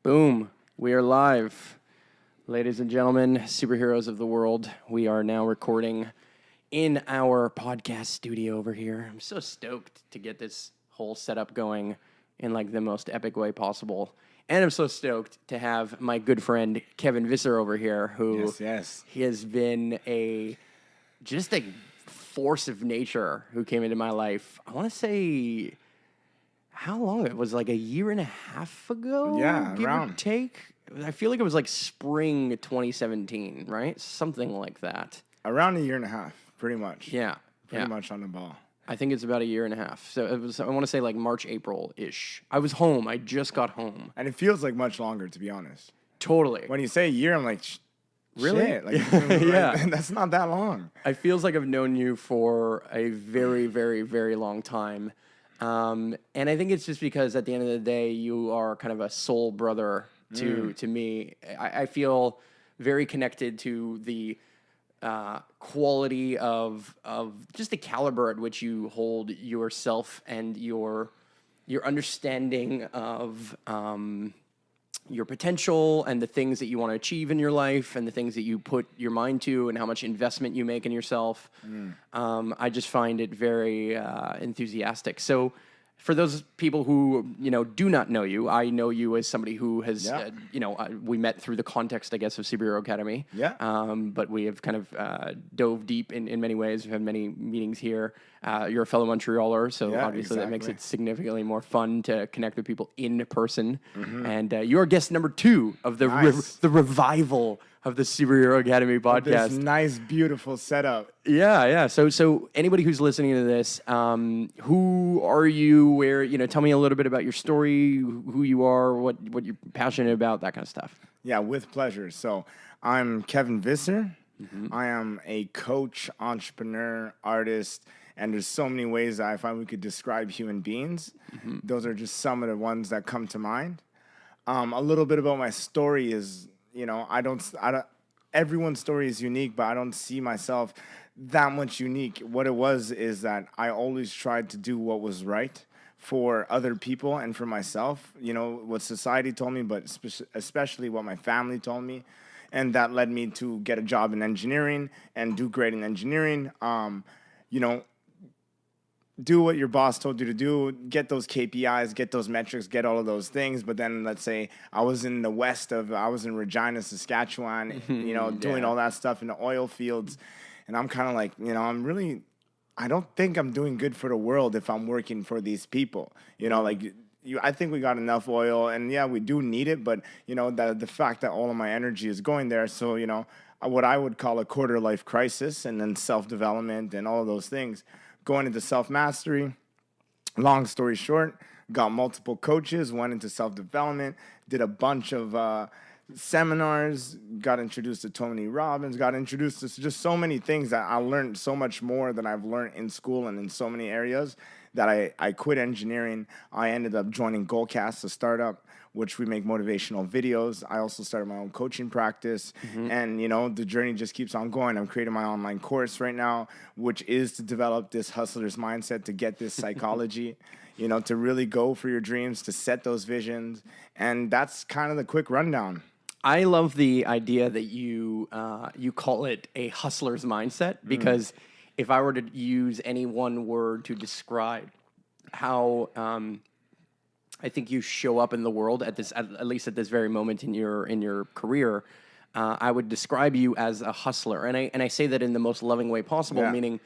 Boom. We are live. Ladies and gentlemen, superheroes of the world, we are now recording in our podcast studio over here. I'm so stoked to get this whole setup going in like the most epic way possible. And I'm so stoked to have my good friend Kevin Visser over here, who he has been just a force of nature who came into my life. I want to say, how long? It was like a year and a half ago? Yeah, give around. or take. I feel like it was like spring 2017, right? Something like that. Around a year and a half, pretty much. Yeah. Pretty much on the ball. I think it's about a year and a half. So it was, I want to say like March, April-ish. I was home. I just got home. And it feels like much longer, to be honest. Totally. When you say a year, I'm like, really? Shit. Like, yeah. That's not that long. It feels like I've known you for a very, very, very long time. And I think it's just because at the end of the day, you are kind of a soul brother to me. I feel very connected to the quality of just the caliber at which you hold yourself and your understanding of your potential and the things that you want to achieve in your life and the things that you put your mind to and how much investment you make in yourself. I just find it very enthusiastic. So for those people who, do not know you, I know you as somebody who has, we met through the context, I guess, of Superhero Academy. Yeah. But we have kind of dove deep in many ways. We've had many meetings here. You're a fellow Montrealer, so obviously that makes it significantly more fun to connect with people in person. And you're guest number 2 of the the revival of the Superhero Academy podcast. This nice, beautiful setup. Yeah. So anybody who's listening to this, who are you? Where tell me a little bit about your story, who you are, what you're passionate about, that kind of stuff. Yeah, with pleasure. So I'm Kevin Visser. I am a coach, entrepreneur, artist, and there's so many ways that I find we could describe human beings. Those are just some of the ones that come to mind. A little bit about my story is, I don't. Everyone's story is unique, but I don't see myself that much unique. What it was is that I always tried to do what was right for other people and for myself. What society told me, but especially what my family told me. And that led me to get a job in engineering and do great in engineering. Do what your boss told you to do, get those KPIs, get those metrics, get all of those things. But then let's say I was in Regina, Saskatchewan, doing all that stuff in the oil fields. And I'm kind of like, I don't think I'm doing good for the world if I'm working for these people. I think we got enough oil, and yeah, we do need it. But, the fact that all of my energy is going there. So, what I would call a quarter life crisis, and then self-development and all of those things. Going into self-mastery, long story short, got multiple coaches, went into self-development, did a bunch of seminars, got introduced to Tony Robbins, got introduced to just so many things that I learned so much more than I've learned in school and in so many areas that I quit engineering. I ended up joining Goalcast, a startup, which we make motivational videos. I also started my own coaching practice. And, the journey just keeps on going. I'm creating my online course right now, which is to develop this hustler's mindset, to get this psychology, to really go for your dreams, to set those visions. And that's kind of the quick rundown. I love the idea that you call it a hustler's mindset, because if I were to use any one word to describe how I think you show up in the world at least at this very moment in your career, I would describe you as a hustler, and I say that in the most loving way possible, meaning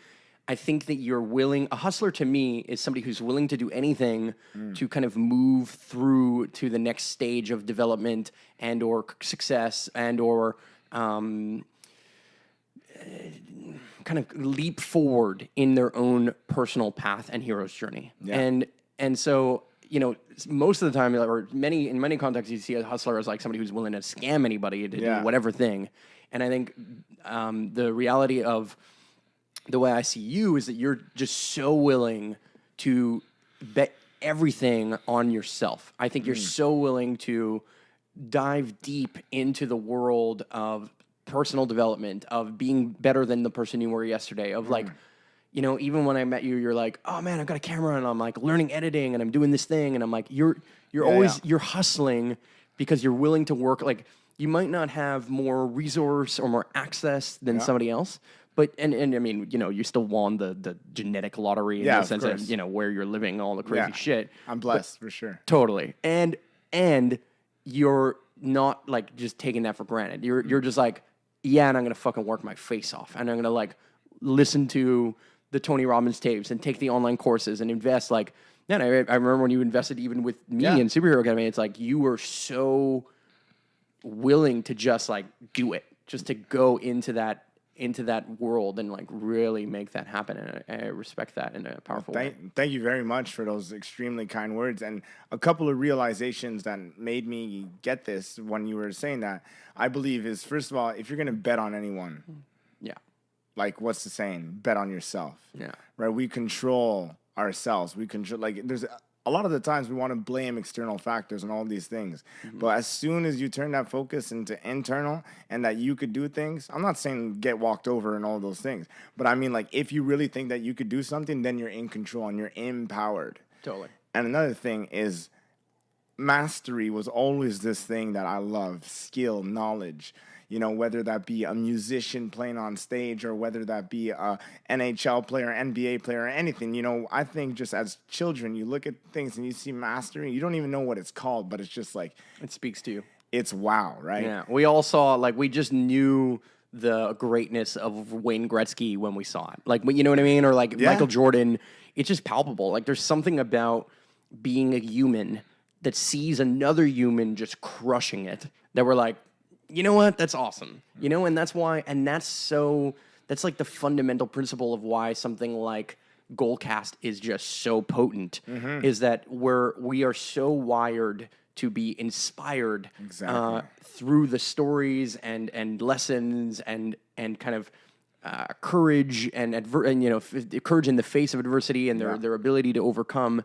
I think that you're willing. A hustler to me is somebody who's willing to do anything to kind of move through to the next stage of development and or success and or kind of leap forward in their own personal path and hero's journey. And so, most of the time, or in many contexts, you see a hustler as like somebody who's willing to scam anybody to do whatever thing. And I think the reality of the way I see you is that you're just so willing to bet everything on yourself. I think you're so willing to dive deep into the world of personal development, of being better than the person you were yesterday, of like, even when I met you, you're like, oh man, I've got a camera and I'm like learning editing and I'm doing this thing. And I'm like, you're always hustling because you're willing to work. Like, you might not have more resource or more access than somebody else, but and I mean, you still won the genetic lottery in the sense of where you're living, all the crazy shit. I'm blessed for sure. Totally, and you're not like just taking that for granted. You're just like, yeah, and I'm gonna fucking work my face off, and I'm gonna like listen to the Tony Robbins tapes and take the online courses and invest. Like, man, I remember when you invested even with me in Superhero Academy. It's like you were so willing to just like do it, just to go into that world and like really make that happen. And I respect that in a powerful way. Thank you very much for those extremely kind words. And a couple of realizations that made me get this when you were saying that, I believe is, first of all, if you're going to bet on anyone, like what's the saying? Bet on yourself. Yeah. Right. We control ourselves. We control, like there's a lot of the times we want to blame external factors and all these things. But as soon as you turn that focus into internal and that you could do things, I'm not saying get walked over and all those things, but I mean, like, if you really think that you could do something, then you're in control and you're empowered. Totally. And another thing is mastery was always this thing that I love, skill, knowledge. Whether that be a musician playing on stage or whether that be a NHL player, NBA player, or anything. I think just as children, you look at things and you see mastery. You don't even know what it's called, but it's just like... It speaks to you. It's wow, right? Yeah. We all saw, like, we just knew the greatness of Wayne Gretzky when we saw it. Like, you know what I mean? Or, like, Michael Jordan. It's just palpable. Like, there's something about being a human that sees another human just crushing it that we're like, you know what? That's awesome. And that's why, and that's like the fundamental principle of why something like Goalcast is just so potent, is that we are so wired to be inspired through the stories and lessons and kind of courage and courage in the face of adversity and their ability to overcome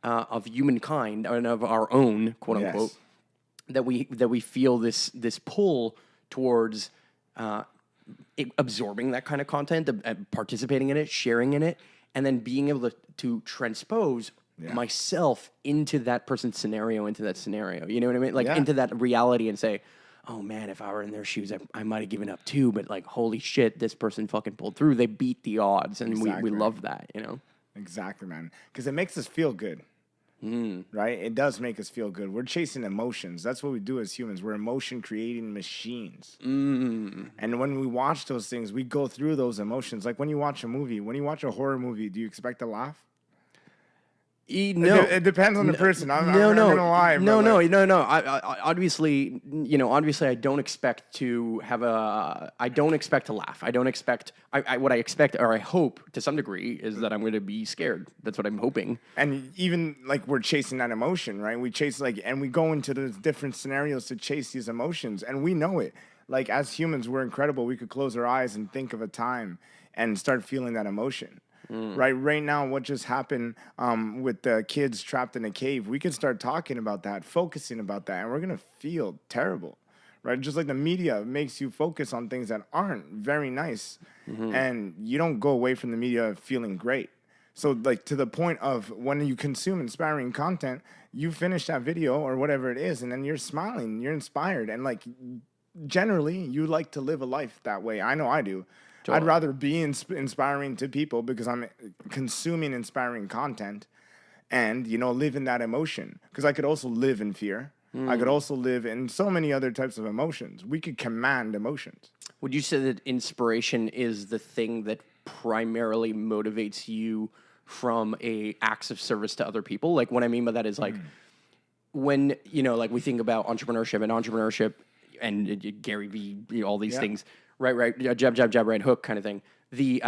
of humankind and of our own, quote unquote. Yes. That we feel this pull towards absorbing that kind of content, participating in it, sharing in it, and then being able to transpose myself into that person's scenario, into that scenario. You know what I mean? Like into that reality and say, oh man, if I were in their shoes, I might have given up too. But like, holy shit, this person fucking pulled through. They beat the odds, and we love that. Exactly, man. Because it makes us feel good. Right? It does make us feel good. We're chasing emotions. That's what we do as humans. We're emotion creating machines. And when we watch those things, we go through those emotions. Like when you watch a movie, when you watch a horror movie, do you expect to laugh? No, it depends on the person. I'm not gonna lie. No. Obviously, I don't expect to have I don't expect to laugh. I don't expect. What I expect, or I hope to some degree, is that I'm going to be scared. That's what I'm hoping. And even like we're chasing that emotion, right? We chase and we go into the different scenarios to chase these emotions, and we know it. Like as humans, we're incredible. We could close our eyes and think of a time and start feeling that emotion. Right now, what just happened with the kids trapped in a cave, we can start talking about that, focusing about that, and we're going to feel terrible, right? Just like the media makes you focus on things that aren't very nice, and you don't go away from the media feeling great. So, like, to the point of when you consume inspiring content, you finish that video or whatever it is, and then you're smiling, you're inspired, and, like, generally, you like to live a life that way. I know I do. Totally. I'd rather be inspiring to people because I'm consuming inspiring content and, live in that emotion. Because I could also live in fear. I could also live in so many other types of emotions. We could command emotions. Would you say that inspiration is the thing that primarily motivates you from acts of service to other people? Like, what I mean by that is, like, when, like we think about entrepreneurship and Gary Vee, all these things, right, jab, right hook kind of thing. The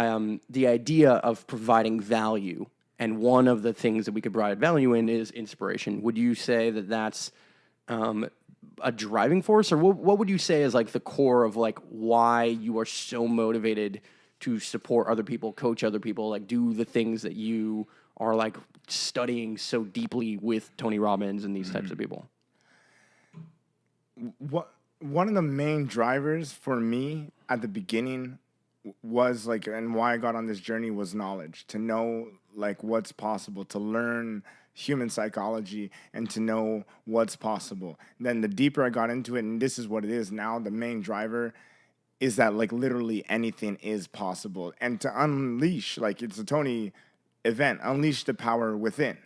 idea of providing value, and one of the things that we could provide value in is inspiration. Would you say that that's a driving force, or what would you say is like the core of like why you are so motivated to support other people, coach other people, like do the things that you are like studying so deeply with Tony Robbins and these types of people? One of the main drivers for me at the beginning was like, and why I got on this journey was knowledge, to know like what's possible, to learn human psychology and to know what's possible. Then the deeper I got into it, and this is what it is now, the main driver is that like literally anything is possible. And to unleash, like it's a Tony event, unleash the power within,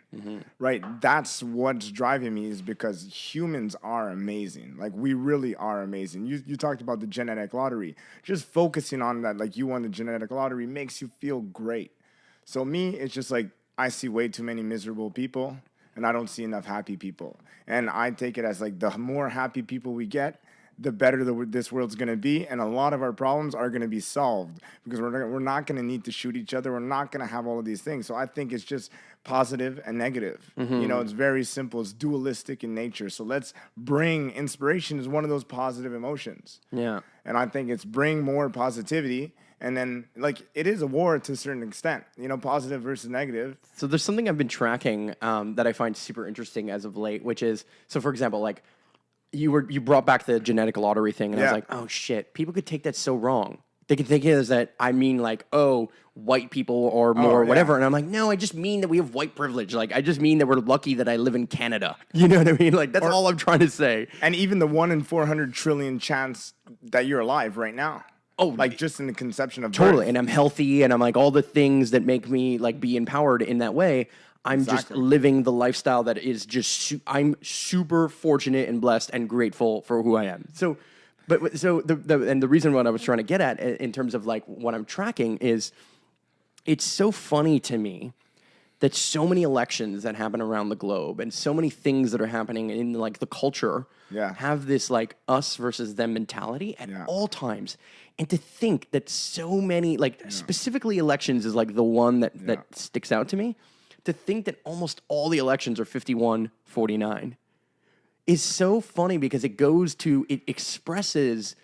right? That's what's driving me, is because humans are amazing. Like we really are amazing. You talked about the genetic lottery. Just focusing on that, like you won the genetic lottery, makes you feel great. So me, it's just like I see way too many miserable people and I don't see enough happy people. And I take it as like the more happy people we get, the better this world's going to be, and a lot of our problems are going to be solved because we're not going to need to shoot each other. We're not going to have all of these things. So I think it's just positive and negative. You know, it's very simple. It's dualistic in nature. So let's bring inspiration is one of those positive emotions. Yeah. And I think it's bring more positivity. And then, like, it is a war to a certain extent, you know, positive versus negative. So there's something I've been tracking that I find super interesting as of late, which is, so for example, like, you brought back the genetic lottery thing, and I was like, oh shit, people could take that so wrong. They could think it as that I mean like, oh, white people or more whatever, and I'm like, no, I just mean that we have white privilege. Like I just mean that we're lucky that I live in Canada. You know what I mean? Like that's all I'm trying to say. And even the 1 in 400 trillion chance that you're alive right now. Oh, like just in the conception of totally, birth. And I'm healthy, and I'm like all the things that make me like be empowered in that way. I'm just living the lifestyle that is just, I'm super fortunate and blessed and grateful for who I am. So, the reason what I was trying to get at in terms of like what I'm tracking is it's so funny to me that so many elections that happen around the globe and so many things that are happening in like the culture have this like us versus them mentality at all times. And to think that so many, like specifically elections is like the one that sticks out to me. To think that almost all the elections are 51-49 is so funny because it expresses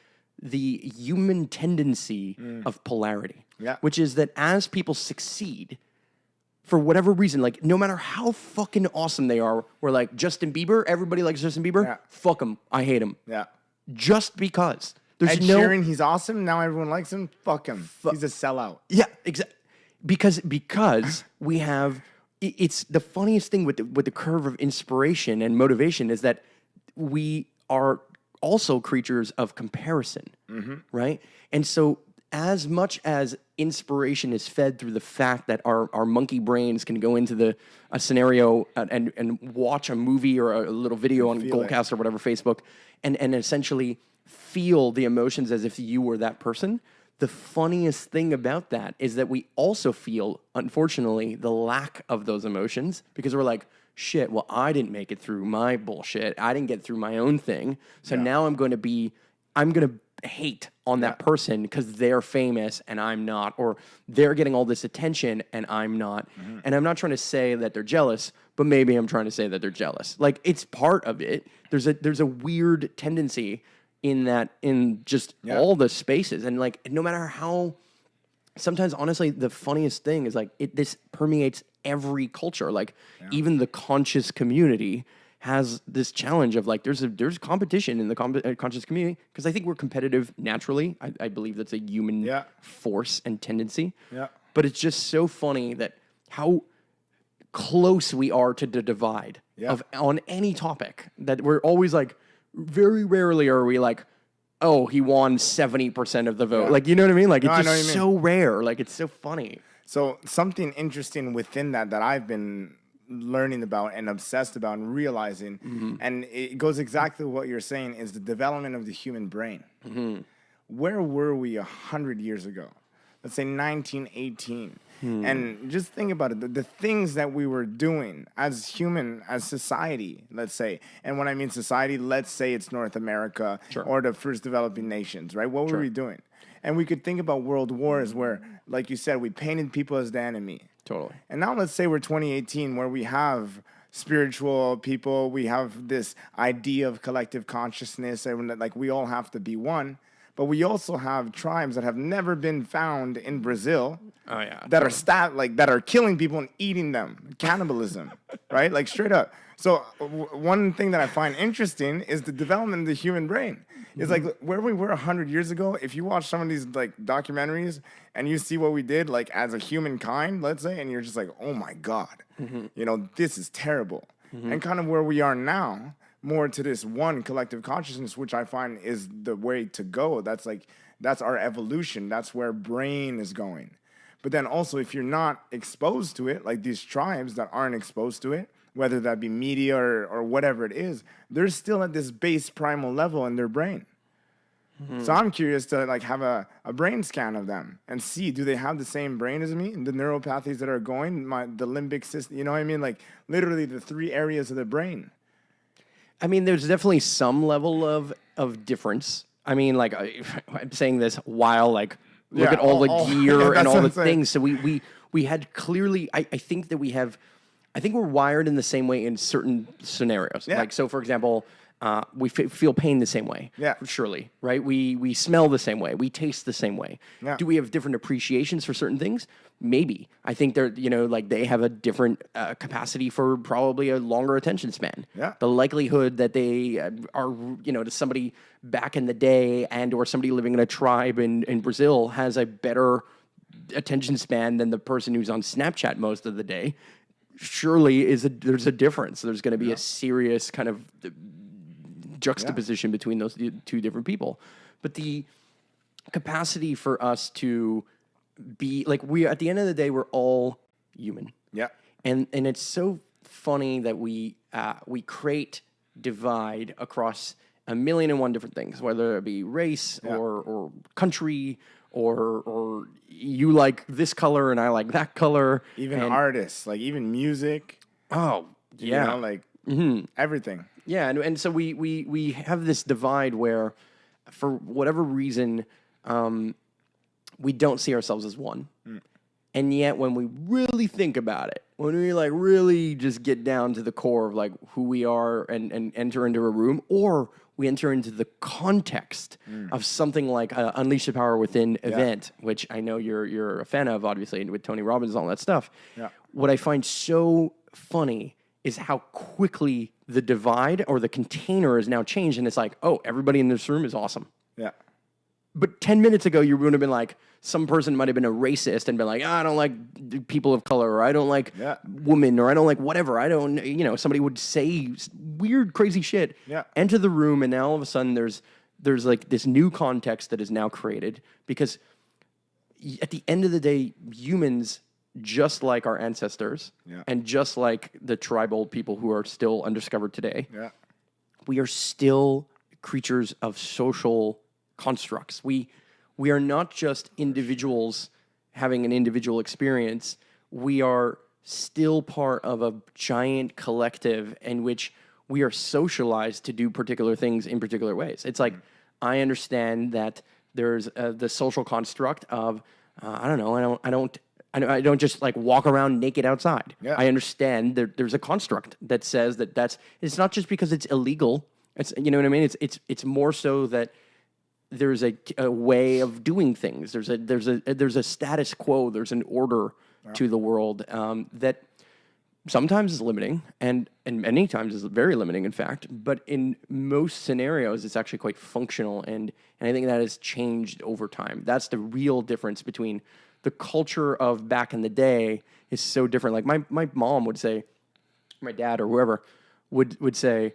the human tendency of polarity, which is that as people succeed, for whatever reason, like no matter how fucking awesome they are, we're like Justin Bieber, everybody likes Justin Bieber, fuck him, I hate him. Just because. There's Ed Sheeran, he's awesome, now everyone likes him, fuck him, he's a sellout. Yeah, exactly. Because we have... It's the funniest thing with the curve of inspiration and motivation is that we are also creatures of comparison, right? And so as much as inspiration is fed through the fact that our monkey brains can go into a scenario and watch a movie or a little video on Goalcast or whatever, Facebook, and essentially feel the emotions as if you were that person, the funniest thing about that is that we also feel, unfortunately, the lack of those emotions because we're like, shit, well, I didn't make it through my bullshit. I didn't get through my own thing. So now I'm going to hate on that person because they're famous and I'm not, or they're getting all this attention and I'm not. And I'm not trying to say that they're jealous, but maybe I'm trying to say that they're jealous. Like it's part of it. There's a weird tendency in just all the spaces. And like, no matter how, sometimes honestly, the funniest thing is like, this permeates every culture. Like even the conscious community has this challenge of like, there's competition in the conscious community. Cause I think we're competitive naturally. I believe that's a human force and tendency. But it's just so funny that how close we are to the divide on any topic, that we're always like, very rarely are we like, oh, he won 70% of the vote. Like, you know what I mean? Like, it's just so rare. Like, it's so funny. So something interesting within that I've been learning about and obsessed about and realizing, and it goes exactly what you're saying, is the development of the human brain. Where were we 100 years ago? Let's say 1918. And just think about it, the things that we were doing as society, let's say. And when I mean society, let's say it's North America or the first developing nations, right? What were we doing? And we could think about world wars where, like you said, we painted people as the enemy. Totally. And now let's say we're 2018 where we have spiritual people, we have this idea of collective consciousness, and like we all have to be one. but we also have tribes that have never been found in Brazil. Oh yeah. That are that are killing people and eating them. Cannibalism, right? Like straight up. So one thing that I find interesting is the development of the human brain. It's like where we were 100 years ago. If you watch some of these like documentaries and you see what we did like as a humankind, let's say, and you're just like, oh my God, this is terrible. And kind of where we are now, more to this one collective consciousness, which I find is the way to go. That's our evolution. That's where brain is going. But then also, if you're not exposed to it, like these tribes that aren't exposed to it, whether that be media or whatever it is, they're still at this base primal level in their brain. So I'm curious to like have a brain scan of them and see, do they have the same brain as me? And the neuropathies that are going, the limbic system, you know what I mean? Like literally the 3 areas of the brain. I mean, there's definitely some level of difference. I mean, like I'm saying this while like look at all the gear and all the things. So we had clearly. I think that we have. I think we're wired in the same way in certain scenarios. Yeah. Like so, for example, we feel pain the same way. Yeah. Surely, right? We smell the same way. We taste the same way. Yeah. Do we have different appreciations for certain things? Maybe. I think they're, like they have a different capacity for probably a longer attention span. Yeah. The likelihood that they are, to somebody back in the day and or somebody living in a tribe in Brazil has a better attention span than the person who's on Snapchat most of the day. Surely there's a difference. There's going to be a serious kind of juxtaposition between those two different people. But the capacity for us to be like at the end of the day, we're all human. Yeah. And it's so funny that we create divide across 1,000,001 different things, whether it be race or country or you like this color and I like that color. Even artists, like even music. Oh, yeah. Everything. Yeah, and so we have this divide where, for whatever reason, we don't see ourselves as one. And yet, when we really think about it, when we like really just get down to the core of like who we are and enter into a room, or we enter into the context of something like Unleash the Power Within event, which I know you're a fan of, obviously, with Tony Robbins and all that stuff. Yeah. What I find so funny is how quickly the divide or the container is now changed, and it's like, oh, everybody in this room is awesome. Yeah. But 10 minutes ago, you would have been like, some person might have been a racist and been like, I don't like people of color, or I don't like women, or I don't like whatever. I don't, somebody would say weird, crazy shit. Yeah. Enter the room, and now all of a sudden there's like this new context that is now created, because at the end of the day, humans, just like our ancestors and just like the tribal people who are still undiscovered today, we are still creatures of social constructs. We are not just individuals having an individual experience. We are still part of a giant collective in which we are socialized to do particular things in particular ways. It's like, I understand that there's the social construct of, I don't know, I don't just like walk around naked outside. Yeah. I understand there's a construct that says it's not just because it's illegal. It's, you know what I mean? It's more so that there's a way of doing things. There's a status quo. There's an order to the world that sometimes is limiting and many times is very limiting, in fact. But in most scenarios, it's actually quite functional, and I think that has changed over time. That's the real difference between the culture of back in the day is so different. Like my mom would say, my dad or whoever would say,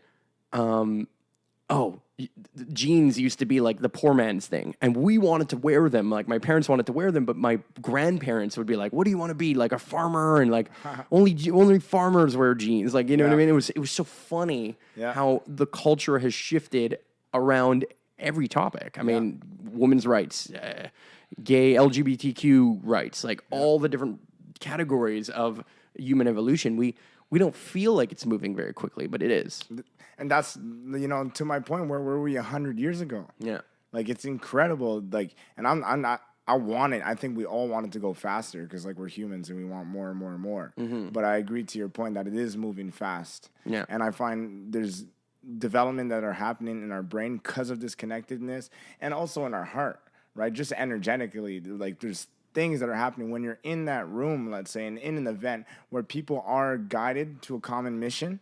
jeans used to be like the poor man's thing, and we wanted to wear them. Like my parents wanted to wear them, but my grandparents would be like, "What do you want to be? Like a farmer?" And like only farmers wear jeans. Like, you know what I mean? It was so funny how the culture has shifted around every topic. I mean, women's rights, gay LGBTQ rights, like all the different categories of human evolution. We don't feel like it's moving very quickly, but it is. And that's, to my point, where were we 100 years ago? Yeah. Like, it's incredible. Like, and I'm not, I think we all want it to go faster because, like, we're humans and we want more and more and more. Mm-hmm. But I agree to your point that it is moving fast. Yeah. And I find there's development that are happening in our brain because of this connectedness, and also in our heart, right? Just energetically, like there's things that are happening when you're in that room, let's say, and in an event where people are guided to a common mission.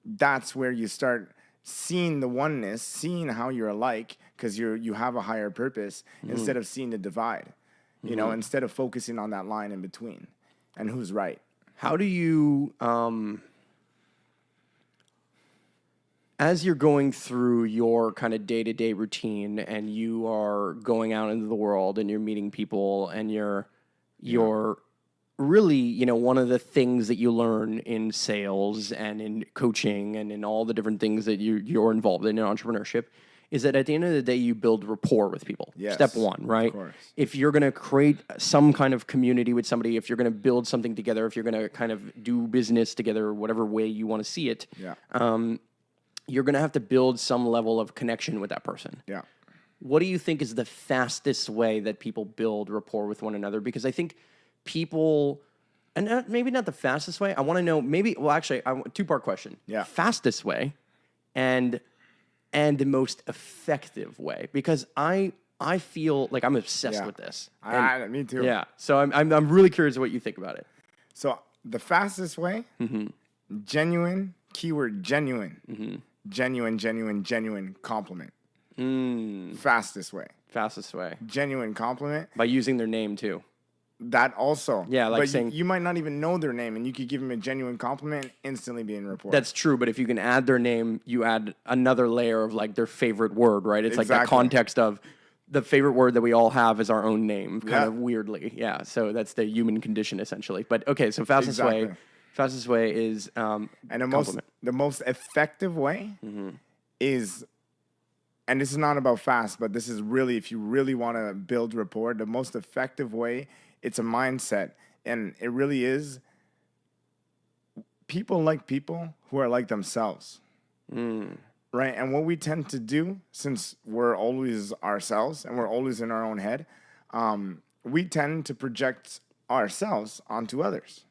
That's where you start seeing the oneness, seeing how you're alike, because you have a higher purpose, instead of seeing the divide, you know, instead of focusing on that line in between and who's right. How do you, as you're going through your kind of day-to-day routine and you are going out into the world and you're meeting people and you're really, you know, one of the things that you learn in sales and in coaching and in all the different things that you're involved in entrepreneurship is that at the end of the day, you build rapport with people. Yes, Step one, right? of course. If you're going to create some kind of community with somebody, if you're going to build something together, if you're going to kind of do business together, whatever way you want to see it, you're going to have to build some level of connection with that person. Yeah. What do you think is the fastest way that people build rapport with one another? Because I think people, and maybe not the fastest way. I want to know actually, two-part question. Yeah. Fastest way and the most effective way, because I feel like I'm obsessed with this. Me too. Yeah. So I'm really curious what you think about it. So the fastest way, genuine, keyword genuine, genuine compliment. Fastest way. Fastest way. Genuine compliment. By using their name too. That also. Yeah, like but saying... You might not even know their name, and you could give them a genuine compliment and instantly be in rapport. That's true, but if you can add their name, you add another layer of like their favorite word, right? It's like that context of the favorite word that we all have is our own name, kind of weirdly. Yeah, so that's the human condition essentially. But okay, so fastest way is and compliment. the most effective way is, and this is not about fast, but this is really, if you really want to build rapport, the most effective way, it's a mindset. And it really is, people like people who are like themselves. Right? And what we tend to do, since we're always ourselves and we're always in our own head, we tend to project ourselves onto others.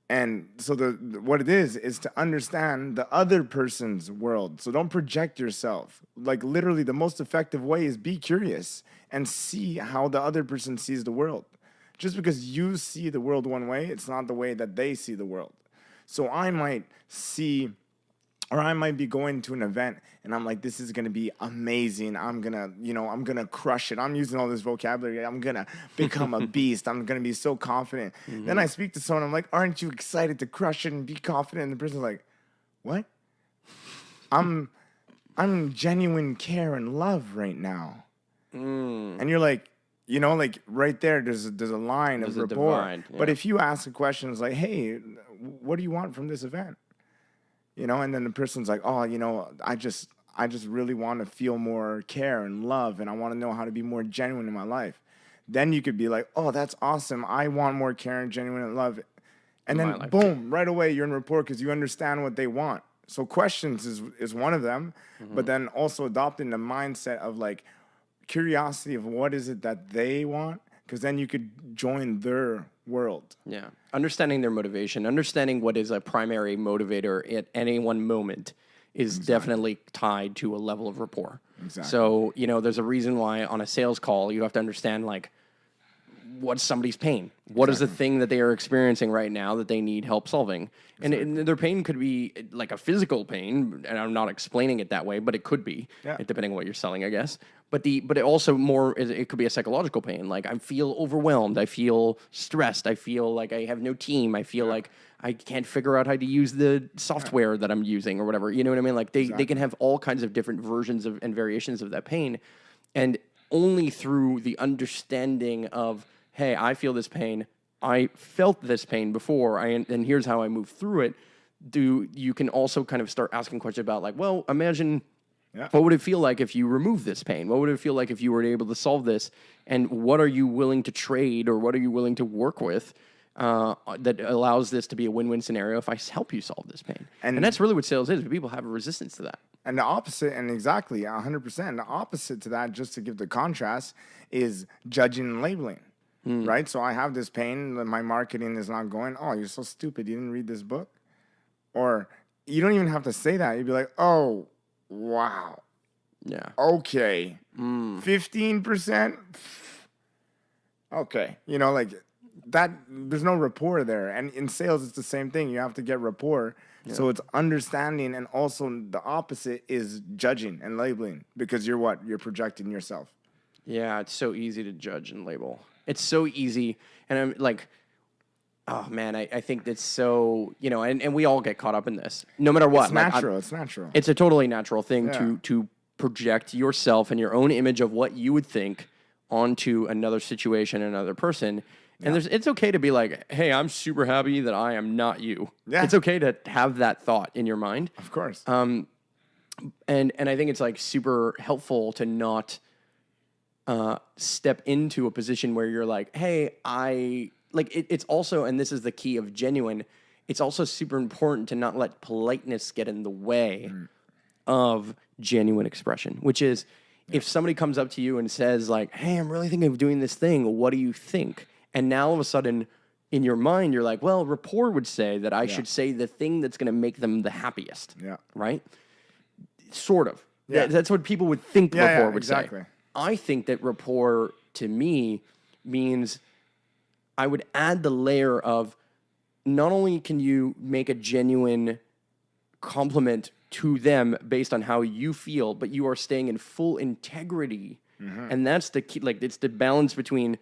And so what it is to understand the other person's world. So don't project yourself. Like literally the most effective way is be curious and see how the other person sees the world. Just because you see the world one way, it's not the way that they see the world. So I might see, or I might be going to an event and I'm like, this is going to be amazing. I'm going to crush it. I'm using all this vocabulary. I'm going to become a beast. I'm going to be so confident. Then I speak to someone. I'm like, aren't you excited to crush it and be confident? And the person's like, what? I'm genuine care and love right now. And you're like, you know, like right there, there's a line of rapport. Divide, yeah. But if you ask a question, it's like, hey, what do you want from this event? You know, and then the person's like, oh, you know, I just really want to feel more care and love, and I want to know how to be more genuine in my life. Then you could be like, oh, that's awesome. I want more care and genuine and love. And then boom, right away you're in rapport because you understand what they want. So questions is one of them, but then also adopting the mindset of like curiosity of what is it that they want, because then you could join their world. Yeah. Understanding their motivation, understanding what is a primary motivator at any one moment is definitely tied to a level of rapport. Exactly. So, you know, there's a reason why on a sales call, you have to understand, like, what's somebody's pain? What is the thing that they are experiencing right now that they need help solving? And their pain could be like a physical pain, and I'm not explaining it that way, but it could be, depending on what you're selling, I guess. But it also it could be a psychological pain. Like, I feel overwhelmed. I feel stressed. I feel like I have no team. I feel like I can't figure out how to use the software that I'm using or whatever. You know what I mean? Like, they can have all kinds of different versions of and variations of that pain. And only through the understanding of, hey, I feel this pain. I felt this pain before, and here's how I move through it. You can also kind of start asking questions about, like, well, imagine what would it feel like if you remove this pain? What would it feel like if you were able to solve this? And what are you willing to trade, or what are you willing to work with that allows this to be a win-win scenario if I help you solve this pain? And that's really what sales is. People have a resistance to that. And the opposite, and exactly 100%, the opposite to that, just to give the contrast, is judging and labeling. Right? So I have this pain that my marketing is not going, oh, you're so stupid. You didn't read this book? Or you don't even have to say that. You'd be like, oh, wow. Yeah. Okay. 15%? Okay. You know, like that, there's no rapport there. And in sales, it's the same thing. You have to get rapport. Yeah. So it's understanding, and also the opposite is judging and labeling, because you're what? You're projecting yourself. Yeah, it's so easy to judge and label. It's so easy. And I'm like, oh man, I think that's so, you know, and we all get caught up in this. No matter what. It's natural. It's natural. It's a totally natural thing to project yourself and your own image of what you would think onto another situation, another person. And it's okay to be like, hey, I'm super happy that I am not you. Yeah. It's okay to have that thought in your mind. Of course. And I think it's like super helpful to not step into a position where you're like, hey, it's also, and this is the key of genuine, it's also super important to not let politeness get in the way of genuine expression, which is if somebody comes up to you and says like, hey, I'm really thinking of doing this thing. What do you think? And now all of a sudden in your mind, you're like, well, Rapport would say that I should say the thing that's going to make them the happiest. Yeah. Right? Sort of. Yeah. That's what people would think Rapport would exactly. say. I think that Rapport to me means I would add the layer of not only can you make a genuine compliment to them based on how you feel, but you are staying in full integrity. Mm-hmm. And that's the key. Like, it's the balance between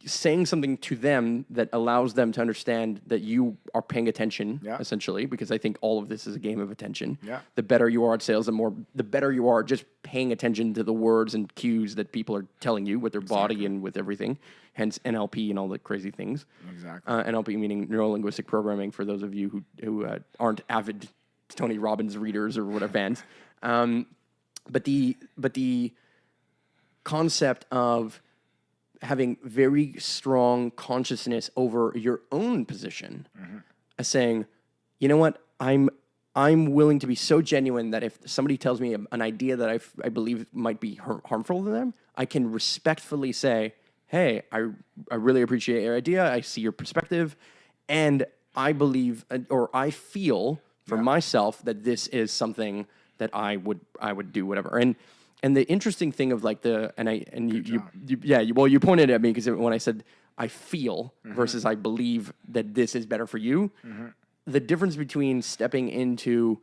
saying something to them that allows them to understand that you are paying attention, essentially, because I think all of this is a game of attention. Yeah. The better you are at sales, the better you are just paying attention to the words and cues that people are telling you with their body and with everything. Hence NLP and all the crazy things. Exactly. NLP meaning neuro-linguistic programming, for those of you who aren't avid Tony Robbins readers or whatever fans. But the concept of having very strong consciousness over your own position, as saying, you know what, I'm willing to be so genuine that if somebody tells me an idea that I believe might be harmful to them, I can respectfully say, hey, I really appreciate your idea. I see your perspective, and I believe, or I feel for myself that this is something that I would do, whatever. And the interesting thing of like you pointed at me because when I said I feel versus I believe that this is better for you, the difference between stepping into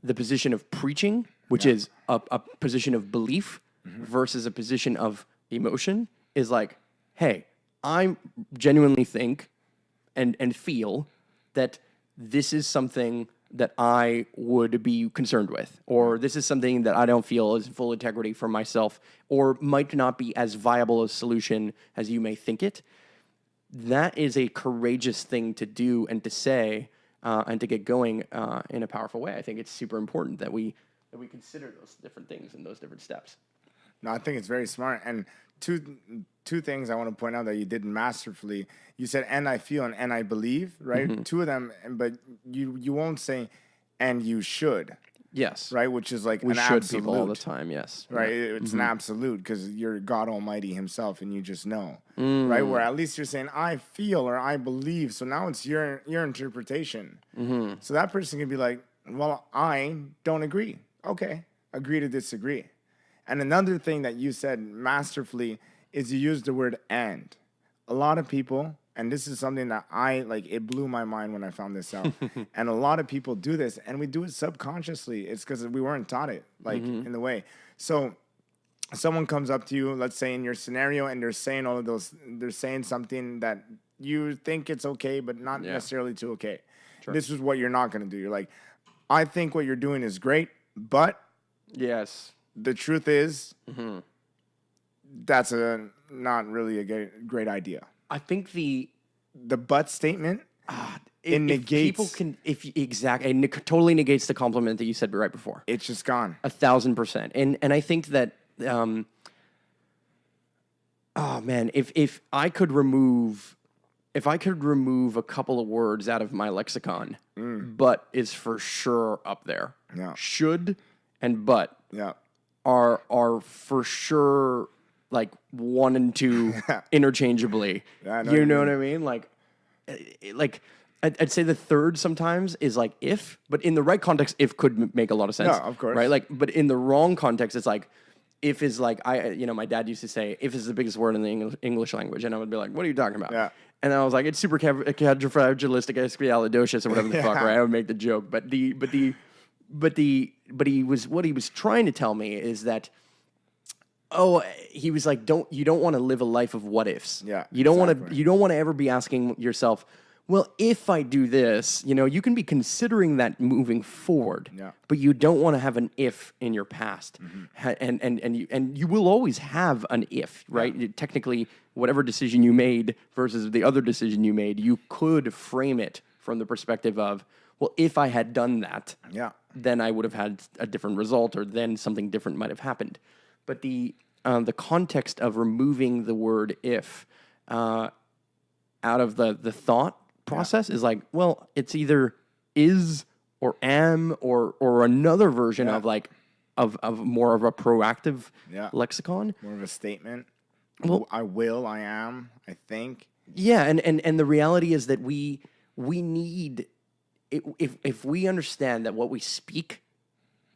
the position of preaching, which is a position of belief, versus a position of emotion, is like, hey, I genuinely think and feel that this is something that I would be concerned with, or this is something that I don't feel is full integrity for myself, or might not be as viable a solution as you may think it. That is a courageous thing to do and to say, and to get going in a powerful way. I think it's super important that we consider those different things and those different steps. No, I think it's very smart. And two things I want to point out that you did masterfully. You said, and I feel, and I believe, right? Mm-hmm. Two of them, but you won't say, and you should. Yes. Right? Which is like we an should absolute. People all the time, yes. Right? Yeah. It's an absolute because you're God Almighty himself and you just know. Right? Where at least you're saying, I feel or I believe. So now it's your interpretation. Mm-hmm. So that person can be like, well, I don't agree. Okay. Agree to disagree. And another thing that you said masterfully is you used the word and. A lot of people, and this is something that it blew my mind when I found this out. And a lot of people do this, and we do it subconsciously. It's because we weren't taught it, in the way. So someone comes up to you, let's say in your scenario, and they're saying all of those, they're saying something that you think it's okay, but not necessarily too okay. Sure. This is what you're not going to do. You're like, I think what you're doing is great, but... Yes. The truth is, that's not really a great idea. I think the but statement it negates. People can it totally negates the compliment that you said right before. It's just gone 1,000%. And I think that oh man, if I could remove a couple of words out of my lexicon, but is for sure up there. Yeah. Should and but. Yeah. Are for sure like 1 and 2 interchangeably. Yeah, you know what I mean? Like I'd say the third sometimes is like if, but in the right context, if could make a lot of sense. Yeah, of course. Right? Like, but in the wrong context, it's like, if is like, my dad used to say, if is the biggest word in the English language. And I would be like, what are you talking about? Yeah. And I was like, it's supercalifragilisticexpialidocious or whatever the fuck, right? I would make the joke. But he was, what he was trying to tell me is that, he was like, you don't want to live a life of what ifs. Yeah, You don't want to, exactly. you don't want to ever be asking yourself, well, if I do this, you can be considering that moving forward. Yeah. But you don't want to have an if in your past. And you will always have an if, right? Technically, whatever decision you made versus the other decision you made, you could frame it from the perspective of, well, if I had done that, Yeah. then I would have had a different result, or then something different might have happened. But the context of removing the word if out of the thought process is like, well, it's either is or am or another version of like of more of a proactive lexicon. More of a statement. Well, I will, I am, I think. Yeah, and the reality is that we need, if we understand that what we speak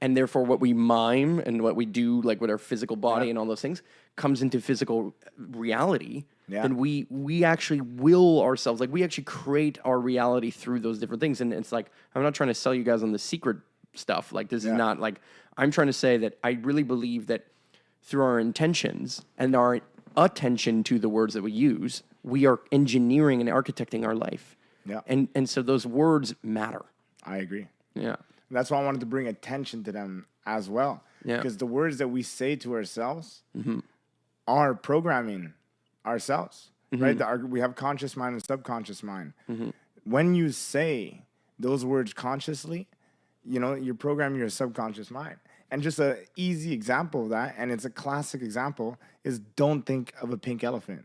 and therefore what we mime and what we do, like with our physical body and all those things, comes into physical reality, then we actually will ourselves, like we actually create our reality through those different things. And it's like, I'm not trying to sell you guys on the secret stuff. Like this is not like, I'm trying to say that I really believe that through our intentions and our attention to the words that we use, we are engineering and architecting our life. Yeah. And so those words matter. I agree. Yeah. That's why I wanted to bring attention to them as well. Yeah. Because the words that we say to ourselves are programming ourselves, right? We have conscious mind and subconscious mind. When you say those words consciously, you're programming your subconscious mind. And just an easy example of that, and it's a classic example, is don't think of a pink elephant.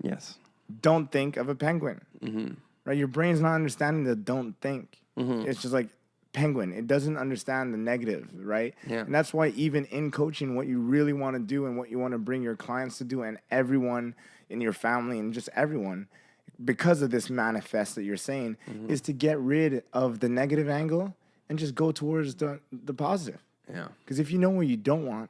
Yes. Don't think of a penguin. Right? Your brain's not understanding the don't think. It's just like penguin. It doesn't understand the negative, right? Yeah. And that's why even in coaching, what you really want to do and what you want to bring your clients to do and everyone in your family and just everyone, because of this manifest that you're saying, is to get rid of the negative angle and just go towards the positive. Yeah. Because if you know what you don't want,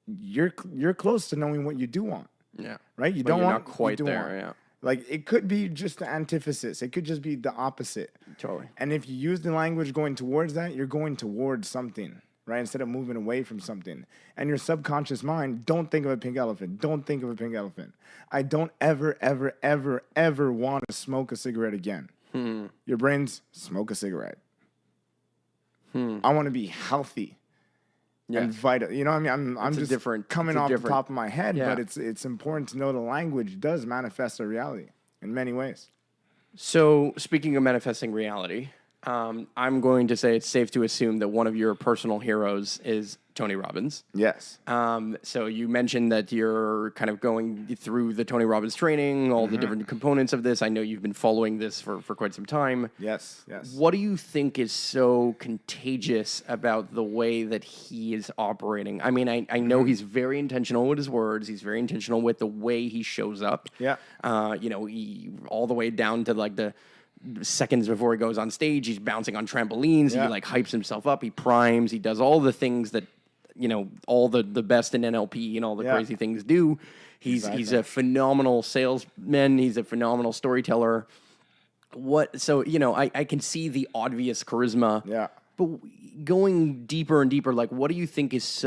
you're close to knowing what you do want. Yeah. Right? You But don't you're want not quite you do there, want. yeah. Like it could be just the antithesis. It could just be the opposite. Totally. And if you use the language going towards that, you're going towards something, right? Instead of moving away from something. And your subconscious mind, don't think of a pink elephant. Don't think of a pink elephant. I don't ever, ever, ever, ever want to smoke a cigarette again. Your brain's smoke a cigarette. I want to be healthy. And vital. You know what I mean? I'm just coming off the top of my head, but it's important to know the language does manifest a reality in many ways. So speaking of manifesting reality, I'm going to say it's safe to assume that one of your personal heroes is Tony Robbins. Yes. So you mentioned that you're kind of going through the Tony Robbins training, all the different components of this. I know you've been following this for quite some time. Yes, yes. What do you think is so contagious about the way that he is operating? I mean, I know he's very intentional with his words. He's very intentional with the way he shows up. Yeah. All the way down to like the seconds before he goes on stage, he's bouncing on trampolines. He like hypes himself up. He primes. He does all the things that, all the best in NLP and all the crazy things do. He's a phenomenal salesman. He's a phenomenal storyteller. I can see the obvious charisma. Yeah. But going deeper and deeper, like, what do you think is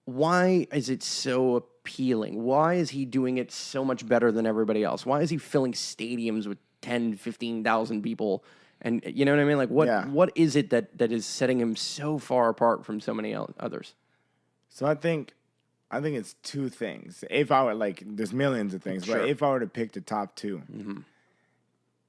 why is it so appealing? Why is he doing it so much better than everybody else? Why is he filling stadiums with 10, 15,000 people? And you know what I mean? Like, what is it that is setting him so far apart from so many others? So I think it's two things. If I were there's millions of things, but if I were to pick the top two,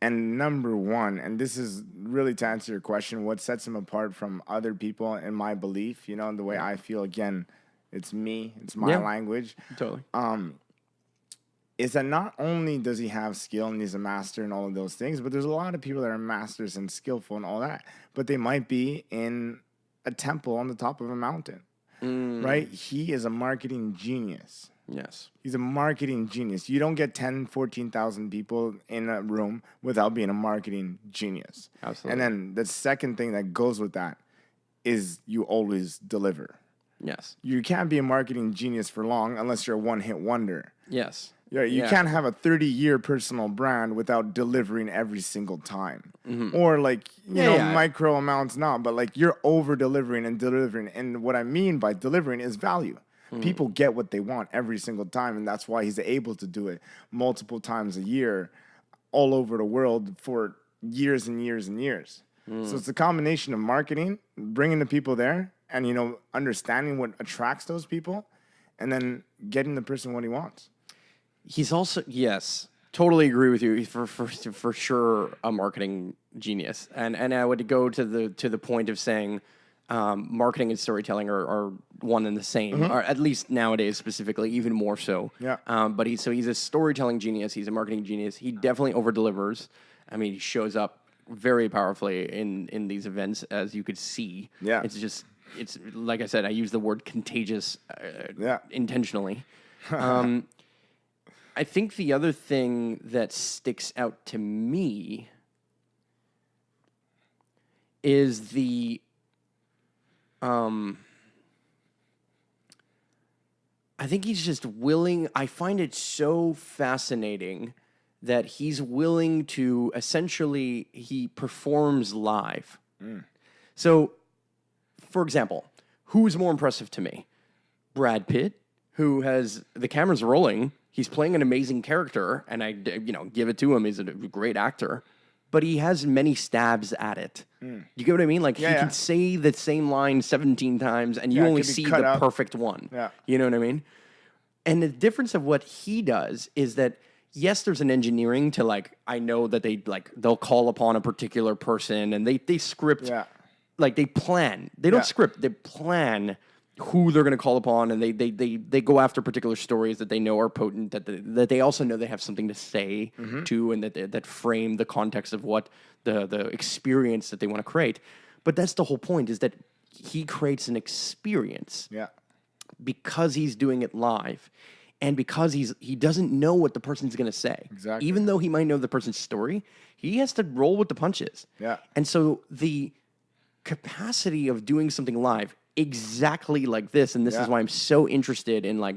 and number one, and this is really to answer your question, what sets him apart from other people in my belief, the way I feel, again, it's me, it's my language. Totally. Is that not only does he have skill and he's a master and all of those things, but there's a lot of people that are masters and skillful and all that, but they might be in a temple on the top of a mountain, right? He is a marketing genius, Yes. He's a marketing genius. You don't get 10, 14,000 people in a room without being a marketing genius. Absolutely. And then the second thing that goes with that is you always deliver. Yes. You can't be a marketing genius for long unless you're a one-hit wonder. Yes. You can't have a 30-year personal brand without delivering every single time. Or like, micro amounts not, but like you're over-delivering and delivering. And what I mean by delivering is value. People get what they want every single time, and that's why he's able to do it multiple times a year all over the world for years and years and years. So it's a combination of marketing, bringing the people there, and, understanding what attracts those people, and then getting the person what he wants. He's also, yes, totally agree with you. He's for sure a marketing genius. And I would go to the point of saying marketing and storytelling are one and the same, or at least nowadays specifically, even more so. Yeah. But he's a storytelling genius. He's a marketing genius. He definitely over delivers. I mean, he shows up very powerfully in these events, as you could see. Yeah. It's like I said, I use the word contagious intentionally. I think the other thing that sticks out to me is I think he's just willing. I find it so fascinating that he's willing to he performs live. So, for example, who's more impressive to me? Brad Pitt, who has the cameras rolling. He's playing an amazing character, and I give it to him. He's a great actor, but he has many stabs at it. You get what I mean? Like, he can say the same line 17 times, and you only see the perfect one. Yeah. You know what I mean? And the difference of what he does is that, yes, there's an engineering to, like, I know that they'll call upon a particular person, and they script, like, they plan. They don't script, they plan who they're going to call upon, and they go after particular stories that they know are potent, that they also know they have something to say to, and that frame the context of what the experience that they want to create. But that's the whole point, is that he creates an experience because he's doing it live, and because he doesn't know what the person's going to say. Exactly. Even though he might know the person's story, he has to roll with the punches. Yeah. And so the capacity of doing something live exactly like this, and this is why I'm so interested in, like,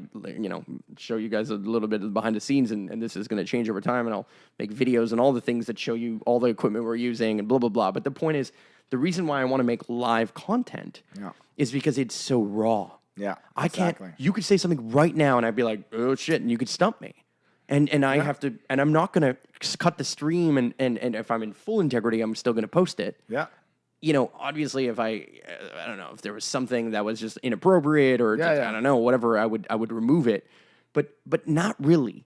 show you guys a little bit of behind the scenes, and this is going to change over time, and I'll make videos and all the things that show you all the equipment we're using and blah, blah, blah. But the point is, the reason why I want to make live content is because it's so raw. Yeah, I can't, you could say something right now, and I'd be like, oh, shit, and you could stump me. And I have to, and I'm not going to cut the stream, and if I'm in full integrity, I'm still going to post it. Yeah. Obviously, if I don't know, if there was something that was just inappropriate or just, I don't know, whatever, I would remove it, but not really.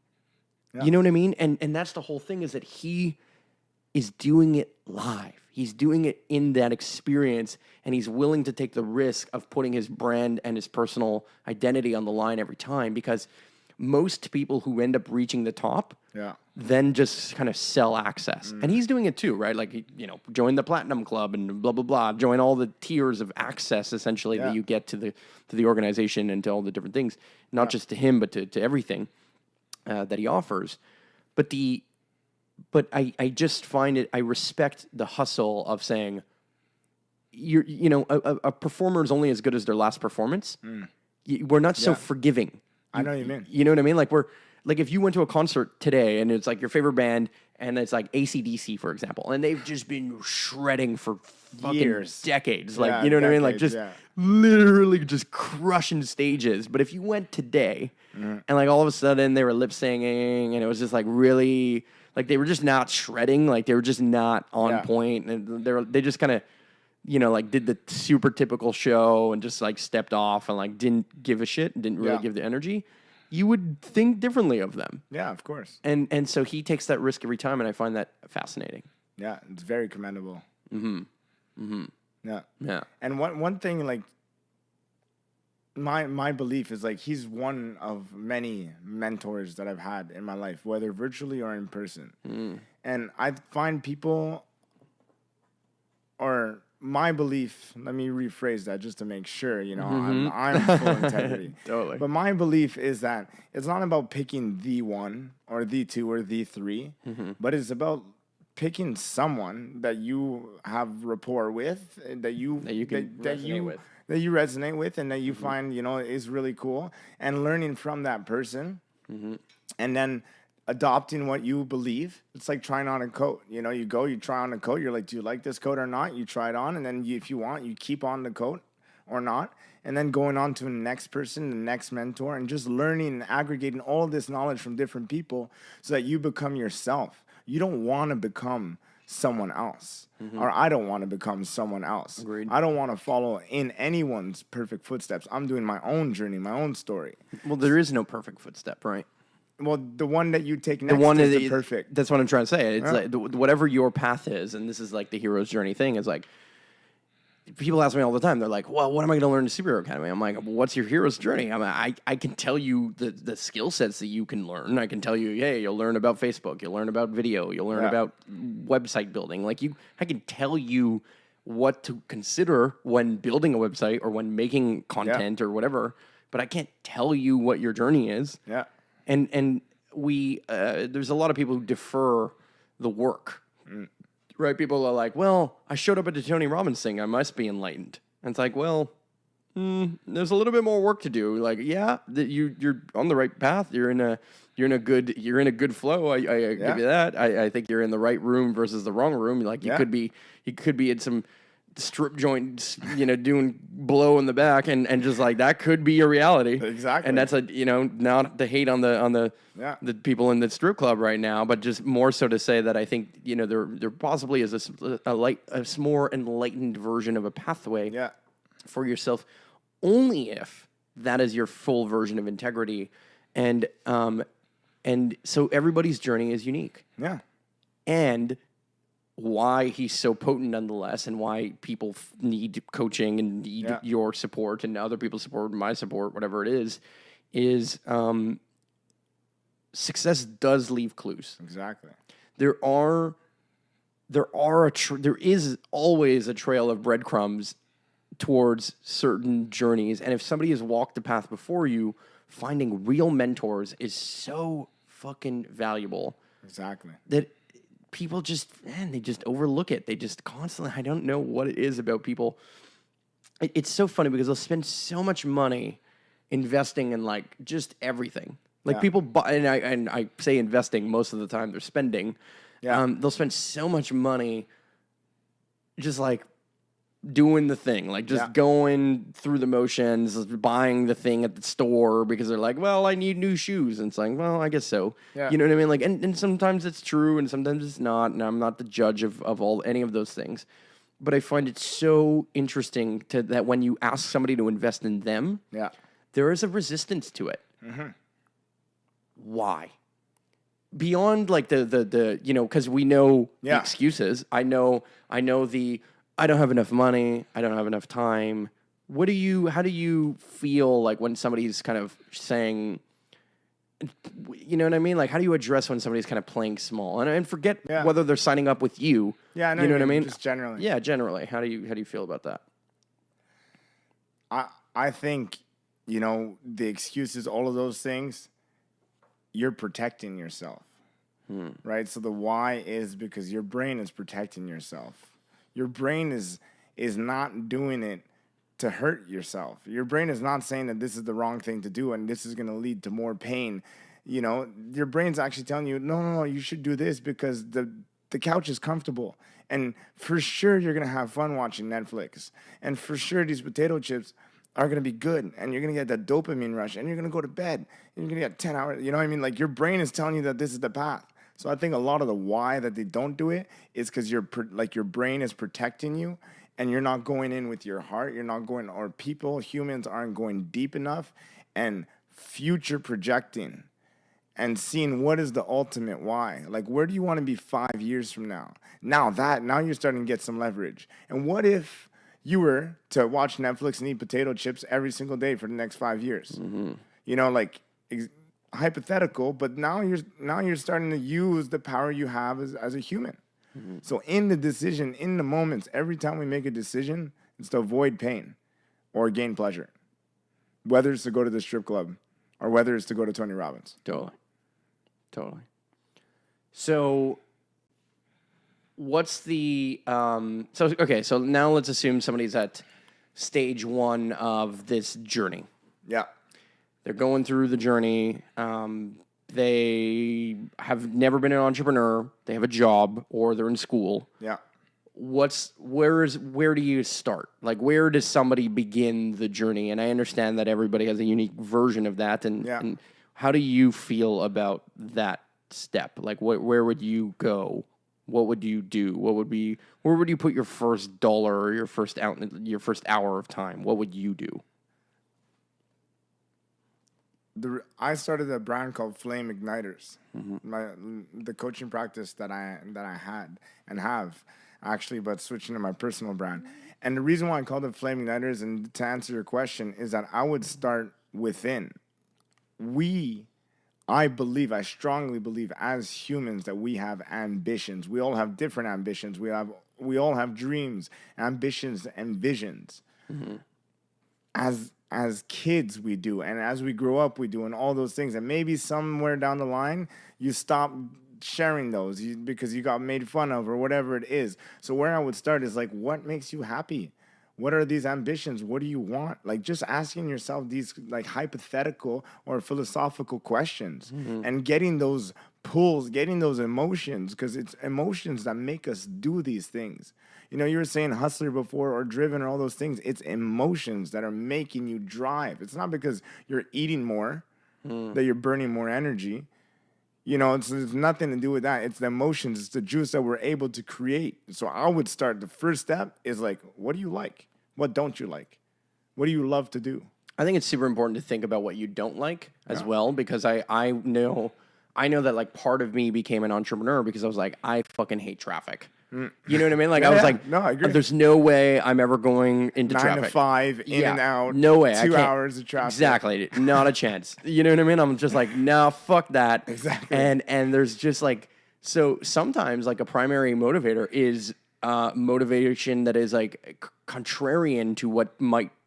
You know what I mean? And that's the whole thing, is that he is doing it live. He's doing it in that experience, and he's willing to take the risk of putting his brand and his personal identity on the line every time, because most people who end up reaching the top then just kind of sell access. And he's doing it too, right? Like, join the Platinum Club and blah, blah, blah. Join all the tiers of access, essentially, that you get to the organization and to all the different things, not just to him, but to everything that he offers. But I just find it, I respect the hustle of saying, a performer is only as good as their last performance. We're not so forgiving. I know what you mean. You know what I mean? Like if you went to a concert today and it's like your favorite band, and it's like AC/DC, for example, and they've just been shredding for fucking decades. Like, you know what I mean? Like, just literally just crushing stages. But if you went today and like all of a sudden they were lip singing and it was just like really, like they were just not shredding, like they were just not on point, and they just kind of, like did the super typical show and just like stepped off and like didn't give a shit and didn't really give the energy, you would think differently of them. Yeah, of course. And so he takes that risk every time, and I find that fascinating. Yeah, it's very commendable. Yeah. Yeah. And one thing, like, my belief is, like, he's one of many mentors that I've had in my life, whether virtually or in person. And I find people, or my belief, let me rephrase that just to make sure, I'm full integrity. Totally. But my belief is that it's not about picking the one or the two or the three, but it's about picking someone that you have rapport with, that you resonate with, and that you find, is really cool, and learning from that person, and then adopting what you believe. It's like trying on a coat. You try on a coat. You're like, do you like this coat or not? You try it on, and then if you want, you keep on the coat or not, and then going on to the next person, the next mentor, and just learning and aggregating all this knowledge from different people so that you become yourself. You don't want to become someone else, or I don't want to become someone else. Agreed. I don't want to follow in anyone's perfect footsteps. I'm doing my own journey, my own story. Well, there is no perfect footstep, right? Well, the one that you take next is the perfect. That's what I'm trying to say. It's like whatever your path is, and this is like the hero's journey thing, is like, people ask me all the time, they're like, well, what am I going to learn in Superhero Academy? I'm like, what's your hero's journey? I can tell you the skill sets that you can learn. I can tell you, hey, you'll learn about Facebook, you'll learn about video, you'll learn about website building. I can tell you what to consider when building a website or when making content or whatever, but I can't tell you what your journey is. Yeah. And we there's a lot of people who defer the work, right? People are like, well, I showed up at the Tony Robbins thing, I must be enlightened. And it's like, well, there's a little bit more work to do. Like, yeah, you're on the right path. You're in a good flow. I give you that. I think you're in the right room versus the wrong room. Like you could be in some strip joints, doing blow in the back, and just like that could be your reality. Exactly. And that's not to hate on the people in the strip club right now, but just more so to say that I think there possibly is a more enlightened version of a pathway for yourself, only if that is your full version of integrity, and so everybody's journey is unique. Yeah. And why he's so potent nonetheless, and why people need coaching and need your support and other people's support, my support, whatever it is success does leave clues. Exactly. There is always a trail of breadcrumbs towards certain journeys, and if somebody has walked the path before you, finding real mentors is so fucking valuable. Exactly. That people they just overlook it. They just constantly, I don't know what it is about people. It's so funny because they'll spend so much money investing in like just everything. Like people buy, and I say investing most of the time, they're spending. Yeah. They'll spend so much money just like doing the thing, like just going through the motions, buying the thing at the store because they're like, well, I need new shoes. And it's like, well, I guess so. Yeah. You know what I mean? Like, and sometimes it's true and sometimes it's not. And I'm not the judge of any of those things. But I find it so interesting that when you ask somebody to invest in them, there is a resistance to it. Mm-hmm. Why? Beyond like the because we know the excuses. I know the I don't have enough money, I don't have enough time. How do you feel like when somebody's kind of saying, you know what I mean? Like, how do you address when somebody's kind of playing small? And forget whether they're signing up with you. Yeah, I know, you know what I mean? Just generally. Yeah, generally. How do you feel about that? I think, the excuses, all of those things, you're protecting yourself. Right? So the why is because your brain is protecting yourself. Your brain is not doing it to hurt yourself. Your brain is not saying that this is the wrong thing to do and this is going to lead to more pain. Your brain's actually telling you, no, you should do this because the couch is comfortable. And for sure, you're going to have fun watching Netflix. And for sure, these potato chips are going to be good. And you're going to get that dopamine rush. And you're going to go to bed. And you're going to get 10 hours. You know what I mean? Like, your brain is telling you that this is the path. So I think a lot of the why that they don't do it is because your brain is protecting you, and you're not going in with your heart. You're not going, or humans aren't going deep enough and future projecting and seeing what is the ultimate why. Like, where do you want to be 5 years from now? Now you're starting to get some leverage. And what if you were to watch Netflix and eat potato chips every single day for the next 5 years? Mm-hmm. Hypothetical, but now you're starting to use the power you have as a human. So in the decision, in the moments, every time we make a decision, it's to avoid pain or gain pleasure. Whether it's to go to the strip club or whether it's to go to Tony Robbins. Totally. So what's the so now let's assume somebody's at stage 1 of this journey. Yeah. They're going through the journey. They have never been an entrepreneur. They have a job or they're in school. Yeah. Where do you start? Like, where does somebody begin the journey? And I understand that everybody has a unique version of that. And how do you feel about that step? Like, where would you go? What would you do? Where would you put your first dollar or your first hour of time? What would you do? I started a brand called Flame Igniters. The coaching practice that I had and have actually, but switching to my personal brand. And the reason why I called it Flame Igniters, and to answer your question, is that I would start within. I strongly believe as humans that we have ambitions. We all have different ambitions. We all have dreams, ambitions, and visions. As kids we do, and as we grow up we do, and all those things. And maybe somewhere down the line you stop sharing those because you got made fun of or whatever it is. So where I would start is like, what makes you happy? What are these ambitions? What do you want? Like, just asking yourself these like hypothetical or philosophical questions and getting those pulls, getting those emotions, because it's emotions that make us do these things. You know, you were saying hustler before, or driven, or all those things. It's emotions that are making you drive. It's not because you're eating more that you're burning more energy. You know, it's nothing to do with that. It's the emotions. It's the juice that we're able to create. So I would start. The first step is like, what do you like? What don't you like? What do you love to do? I think it's super important to think about what you don't like as well, because I know that like part of me became an entrepreneur because I was like, I fucking hate traffic. You know what I mean? Like, I was like, no, I agree. There's no way I'm ever going into 9 traffic. 9 to 5, in and out. No way. 2 hours of traffic. Exactly. Not a chance. You know what I mean? I'm just like, no, fuck that. Exactly. And there's just like, so sometimes like a primary motivator is motivation that is like contrarian to what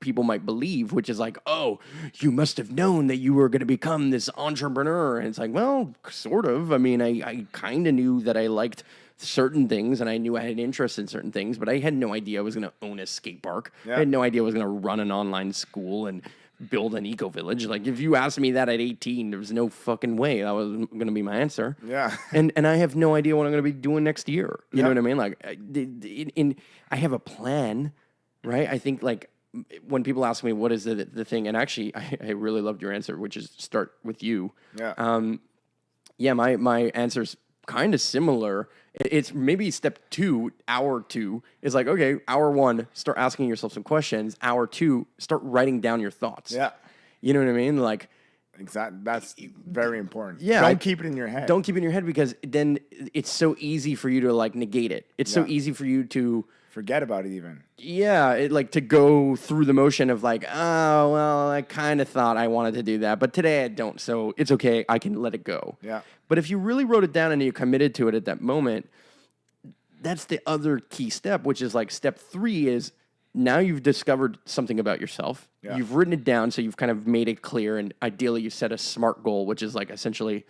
people might believe, which is like, oh, you must have known that you were going to become this entrepreneur. And it's like, well, sort of. I mean, I kind of knew that I liked certain things and I knew I had an interest in certain things, but I had no idea I was going to own a skate park. Yeah. I had no idea I was going to run an online school and build an eco village. Like, if you asked me that at 18, there was no fucking way that was going to be my answer. Yeah. And I have no idea what I'm going to be doing next year. You know what I mean? Like, I have a plan, right? I think like when people ask me what is the thing, and actually I really loved your answer, which is start with you. Yeah. My answer's kind of similar. It's maybe step 2, hour 2 is like, okay, hour 1, start asking yourself some questions. Hour 2, start writing down your thoughts. Yeah. You know what I mean? Like, exactly. That's very important. Yeah. Don't keep it in your head. Don't keep it in your head, because then it's so easy for you to like negate it. It's so easy for you to forget about it even. Yeah, like to go through the motion of like, oh, well, I kind of thought I wanted to do that, but today I don't, so it's okay, I can let it go. Yeah. But if you really wrote it down and you committed to it at that moment, that's the other key step, which is like step 3 is now you've discovered something about yourself. Yeah. You've written it down, so you've kind of made it clear, and ideally you set a SMART goal, which is like essentially,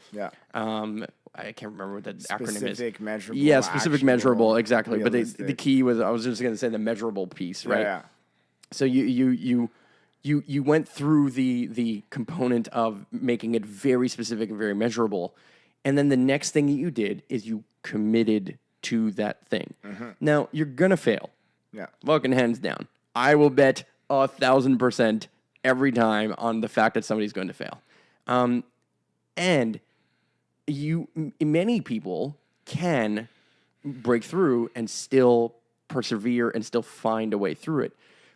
I can't remember what that acronym is. Specific, measurable. Yeah, specific, actionable, measurable, exactly. realistic. But the key was, I was just going to say the measurable piece, right? Yeah. So you went through the component of making it very specific and very measurable, and then the next thing that you did is you committed to that thing. Mm-hmm. Now you're gonna fail. Yeah. Fucking hands down. I will bet 1,000% every time on the fact that somebody's going to fail. And many people can break through and still persevere and still find a way through it.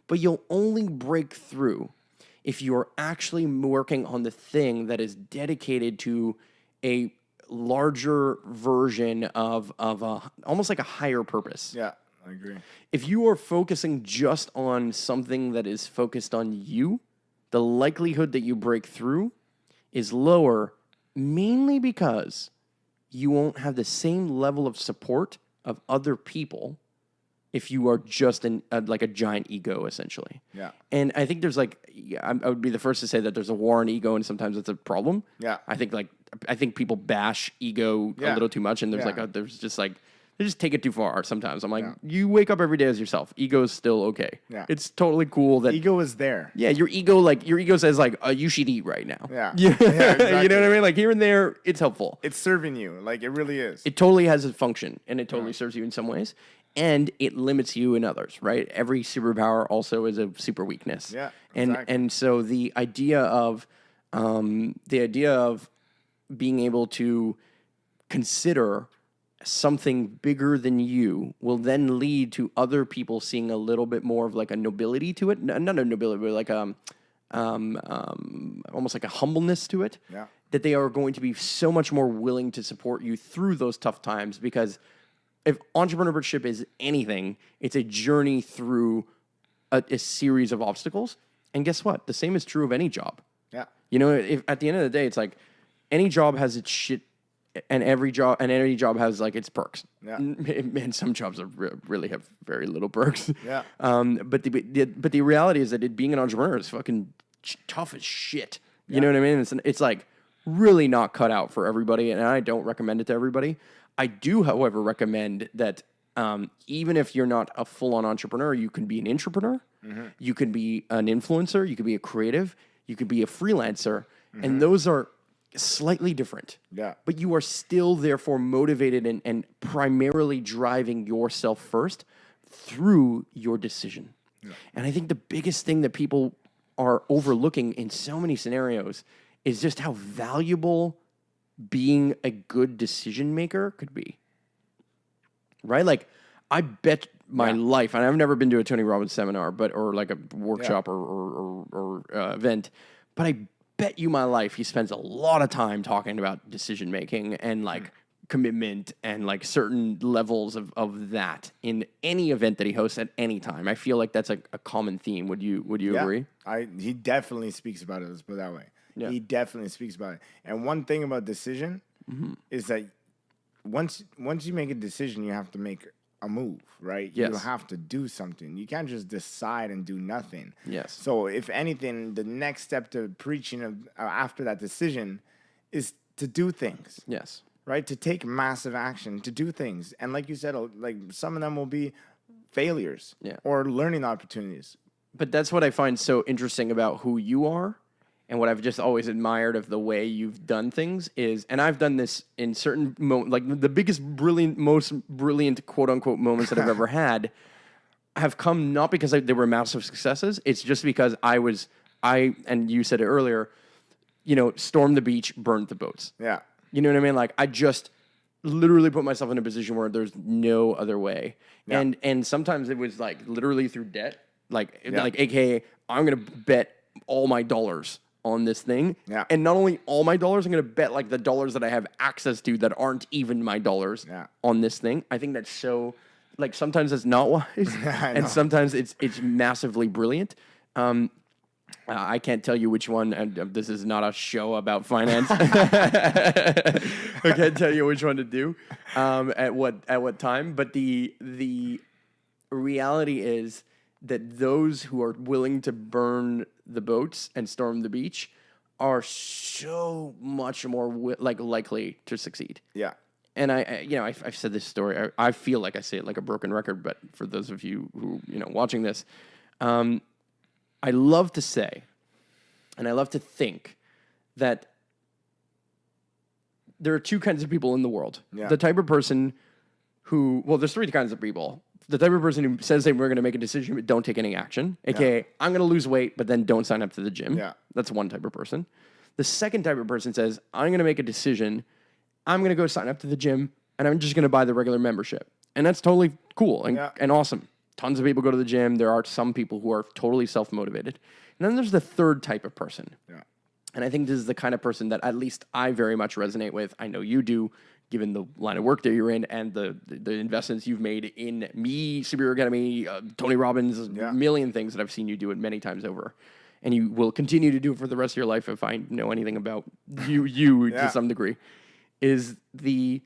But you'll only break through if you're actually working on the thing that is dedicated to a larger version of almost like a higher purpose. Yeah, I agree. If you are focusing just on something that is focused on you, the likelihood that you break through is lower, mainly because you won't have the same level of support of other people if you are just like a giant ego, essentially. Yeah. And I think there's like, I would be the first to say that there's a war on ego, and sometimes it's a problem. Yeah. I think people bash ego a little too much, and there's they just take it too far sometimes. I'm like, you wake up every day as yourself. Ego is still okay. Yeah. It's totally cool that ego is there. Yeah, your ego says like, you should eat right now. Yeah. Exactly. You know what I mean? Like here and there, it's helpful. It's serving you. Like it really is. It totally has a function, and it totally serves you in some ways, and it limits you in others, right? Every superpower also is a super weakness. Yeah. Exactly. And so the idea of being able to consider something bigger than you will then lead to other people seeing a little bit more of like a nobility to it. Not a nobility, but like almost like a humbleness to it. Yeah. That they are going to be so much more willing to support you through those tough times, because if entrepreneurship is anything, it's a journey through a series of obstacles. And guess what? The same is true of any job. Yeah. You know, if at the end of the day, it's like any job has its shit, and every job has like its perks. Yeah. And some jobs really have very little perks. Yeah. But the reality is that being an entrepreneur is fucking tough as shit. You know what I mean? It's like really not cut out for everybody, and I don't recommend it to everybody. I do, however, recommend that even if you're not a full-on entrepreneur, you can be an intrapreneur, you can be an influencer, you can be a creative, you could be a freelancer, and those are slightly different. Yeah. But you are still therefore motivated and primarily driving yourself first through your decision. Yeah. And I think the biggest thing that people are overlooking in so many scenarios is just how valuable being a good decision maker could be. Right? Like, I bet my life, and I've never been to a Tony Robbins seminar, or like a workshop or event, but I bet you my life he spends a lot of time talking about decision making and like commitment and like certain levels of that in any event that he hosts at any time. I feel like that's a common theme. Would you agree? He definitely speaks about it. Let's put it that way. Yeah. He definitely speaks about it. And one thing about decision is that once you make a decision, you have to make a move, right? Yes. You have to do something. You can't just decide and do nothing. Yes. So if anything, the next step to preaching after that decision is to do things. Yes. Right? To take massive action, to do things. And like you said, like some of them will be failures or learning opportunities. But that's what I find so interesting about who you are. And what I've just always admired of the way you've done things is, and I've done this in certain moments, like the most brilliant quote unquote moments that I've ever had have come not because they were massive successes. It's just because and you said it earlier, stormed the beach, burned the boats. Yeah. You know what I mean? Like I just literally put myself in a position where there's no other way. Yeah. And sometimes it was like literally through debt, like AKA I'm going to bet all my dollars on this thing. Yeah. And not only all my dollars, I'm going to bet like the dollars that I have access to that aren't even my dollars on this thing. I think that's so, like, sometimes it's not wise and sometimes it's massively brilliant. I can't tell you which one, and this is not a show about finance. I can't tell you which one to do at what time, but the reality is that those who are willing to burn the boats and storm the beach are so much more likely to succeed. Yeah. And I've said this story. I feel like I say it like a broken record, but for those of you who watching this, I love to say, and I love to think that there are two kinds of people in the world. Yeah. The type of person there's three kinds of people. The type of person who says we're going to make a decision but don't take any action, aka I'm going to lose weight but then don't sign up to the gym. Yeah. That's one type of person. The second type of person says I'm going to make a decision, I'm going to go sign up to the gym, and I'm just going to buy the regular membership. And that's totally cool and awesome. Tons of people go to the gym. There are some people who are totally self-motivated. And then there's the third type of person. Yeah. And I think this is the kind of person that at least I very much resonate with. I know you do, given the line of work that you're in and the investments you've made in me, Superior Academy, Tony Robbins, a million things that I've seen you do it many times over. And you will continue to do it for the rest of your life if I know anything about you to some degree, is the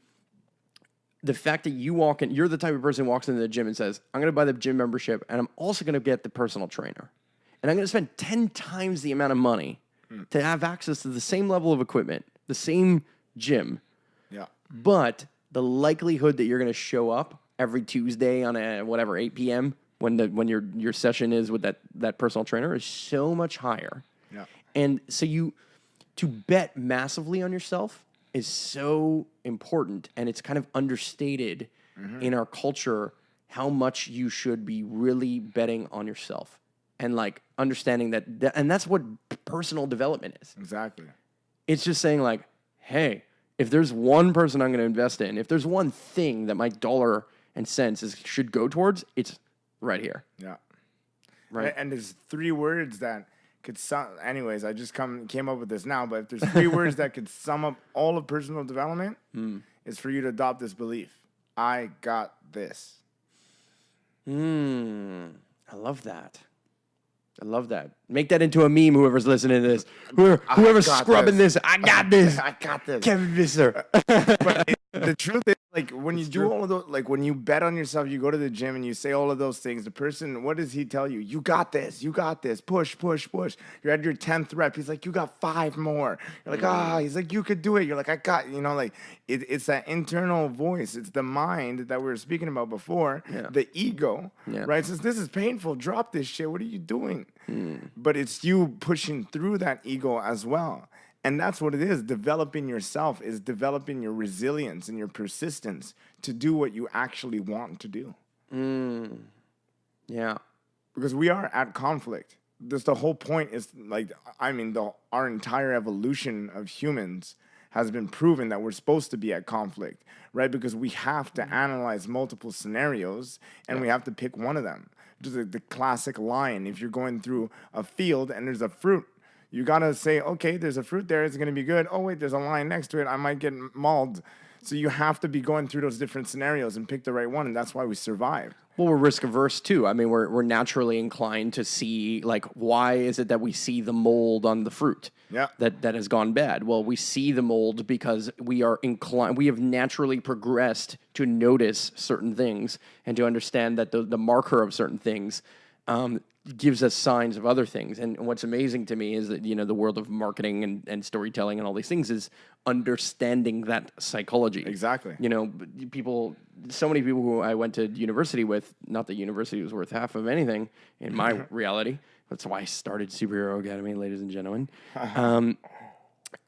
the fact that you walk in, you're the type of person who walks into the gym and says, I'm going to buy the gym membership and I'm also going to get the personal trainer. And I'm going to spend 10 times the amount of money to have access to the same level of equipment, the same gym. Yeah. But the likelihood that you're going to show up every Tuesday on 8 p.m. when your session is with that personal trainer is so much higher. Yeah. And so to bet massively on yourself is so important, and it's kind of understated in our culture how much you should be really betting on yourself and like understanding that and that's what personal development is. Exactly. It's just saying like, hey, if there's one person I'm going to invest in, if there's one thing that my dollar and cents should go towards, it's right here. Yeah. Right. And there's 3 words that could sum. Anyways, I just came up with this now. But if there's 3 words that could sum up all of personal development, is for you to adopt this belief: I got this. I love that. Make that into a meme. Whoever's listening to this, whoever's scrubbing this, I got this. I got this. Kevin Visser. But the truth is, like, when you do all of those, like, when you bet on yourself, you go to the gym and you say all of those things, the person, what does he tell you? You got this. You got this. Push, push, push. You're at your 10th rep. He's like, you got 5 more. You're like, he's like, you could do it. You're like, I got, like, it's that internal voice. It's the mind that we were speaking about before, the ego, right? Says, this is painful. Drop this shit. What are you doing? But it's you pushing through that ego as well. And that's what it is. Developing yourself is developing your resilience and your persistence to do what you actually want to do. Yeah. Because we are at conflict. The whole point is, like, our entire evolution of humans has been proven that we're supposed to be at conflict, right? Because we have to analyze multiple scenarios and we have to pick one of them. Just the classic line: if you're going through a field and there's a fruit, you got to say, okay, there's a fruit there. It's going to be good. Oh, wait, there's a line next to it. I might get mauled. So you have to be going through those different scenarios and pick the right one. And that's why we survive. Well, we're risk averse too. I mean, we're naturally inclined to see, like, why is it that we see the mold on the fruit that has gone bad? Well, we see the mold because we are inclined. We have naturally progressed to notice certain things and to understand that the marker of certain things gives us signs of other things. And what's amazing to me is that, the world of marketing and storytelling and all these things is understanding that psychology. Exactly. So many people who I went to university with, not that university was worth half of anything in my reality. That's why I started Superhero Academy, ladies and gentlemen.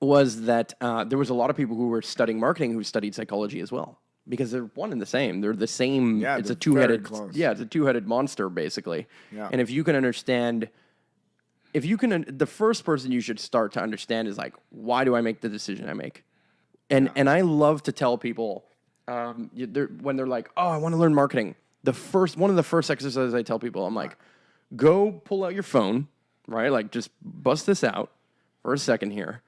Was that there was a lot of people who were studying marketing who studied psychology as well. Because they're one and the same. They're the same. Yeah, it's a two-headed. Yeah, it's a two-headed monster, basically. Yeah. And if you can understand, the first person you should start to understand is like, why do I make the decision I make? And I love to tell people when they're like, oh, I want to learn marketing. One of the first exercises I tell people, I'm like, go pull out your phone, right? Like, just bust this out for a second here,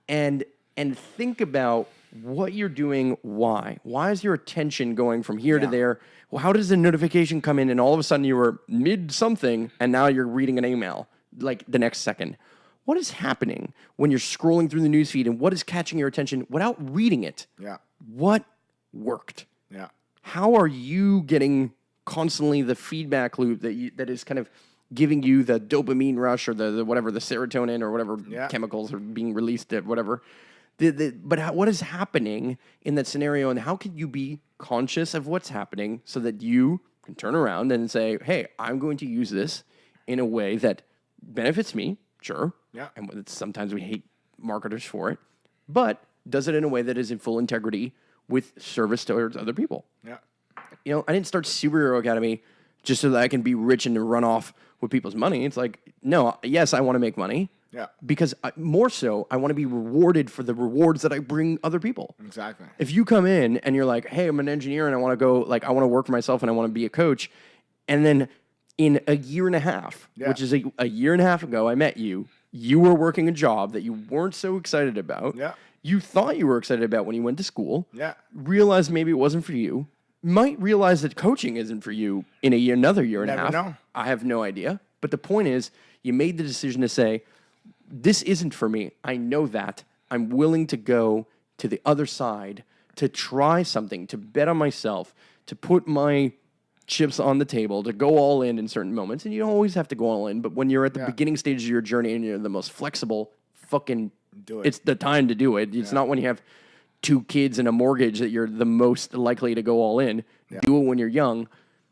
and think about what you're doing, why. Why is your attention going from here to there? Well, how does the notification come in and all of a sudden you were mid something and now you're reading an email like the next second? What is happening when you're scrolling through the newsfeed and what is catching your attention without reading it? Yeah. What worked? Yeah. How are you getting constantly the feedback loop that is kind of giving you the dopamine rush or the whatever, the serotonin or whatever chemicals are being released at whatever? But what is happening in that scenario, and how can you be conscious of what's happening so that you can turn around and say, hey, I'm going to use this in a way that benefits me, sure. Yeah. And sometimes we hate marketers for it, but does it in a way that is in full integrity with service towards other people. Yeah. I didn't start Superhero Academy just so that I can be rich and run off with people's money. It's like, no, yes, I want to make money. Yeah. Because more so, I want to be rewarded for the rewards that I bring other people. Exactly. If you come in and you're like, hey, I'm an engineer and I want to go, like, I want to work for myself and I want to be a coach. And then in a year and a half, which is a year and a half ago, I met you. You were working a job that you weren't so excited about. Yeah. You thought you were excited about when you went to school. Yeah. Realized maybe it wasn't for you. Might realize that coaching isn't for you in another year and a half. Know. I have no idea. But the point is, you made the decision to say, this isn't for me. I know that. I'm willing to go to the other side to try something, to bet on myself, to put my chips on the table, to go all in certain moments. And you don't always have to go all in, but when you're at the beginning stage of your journey and you're the most flexible, fucking do it. It's the time to do it. It's not when you have 2 kids and a mortgage that you're the most likely to go all in. Do it when you're young.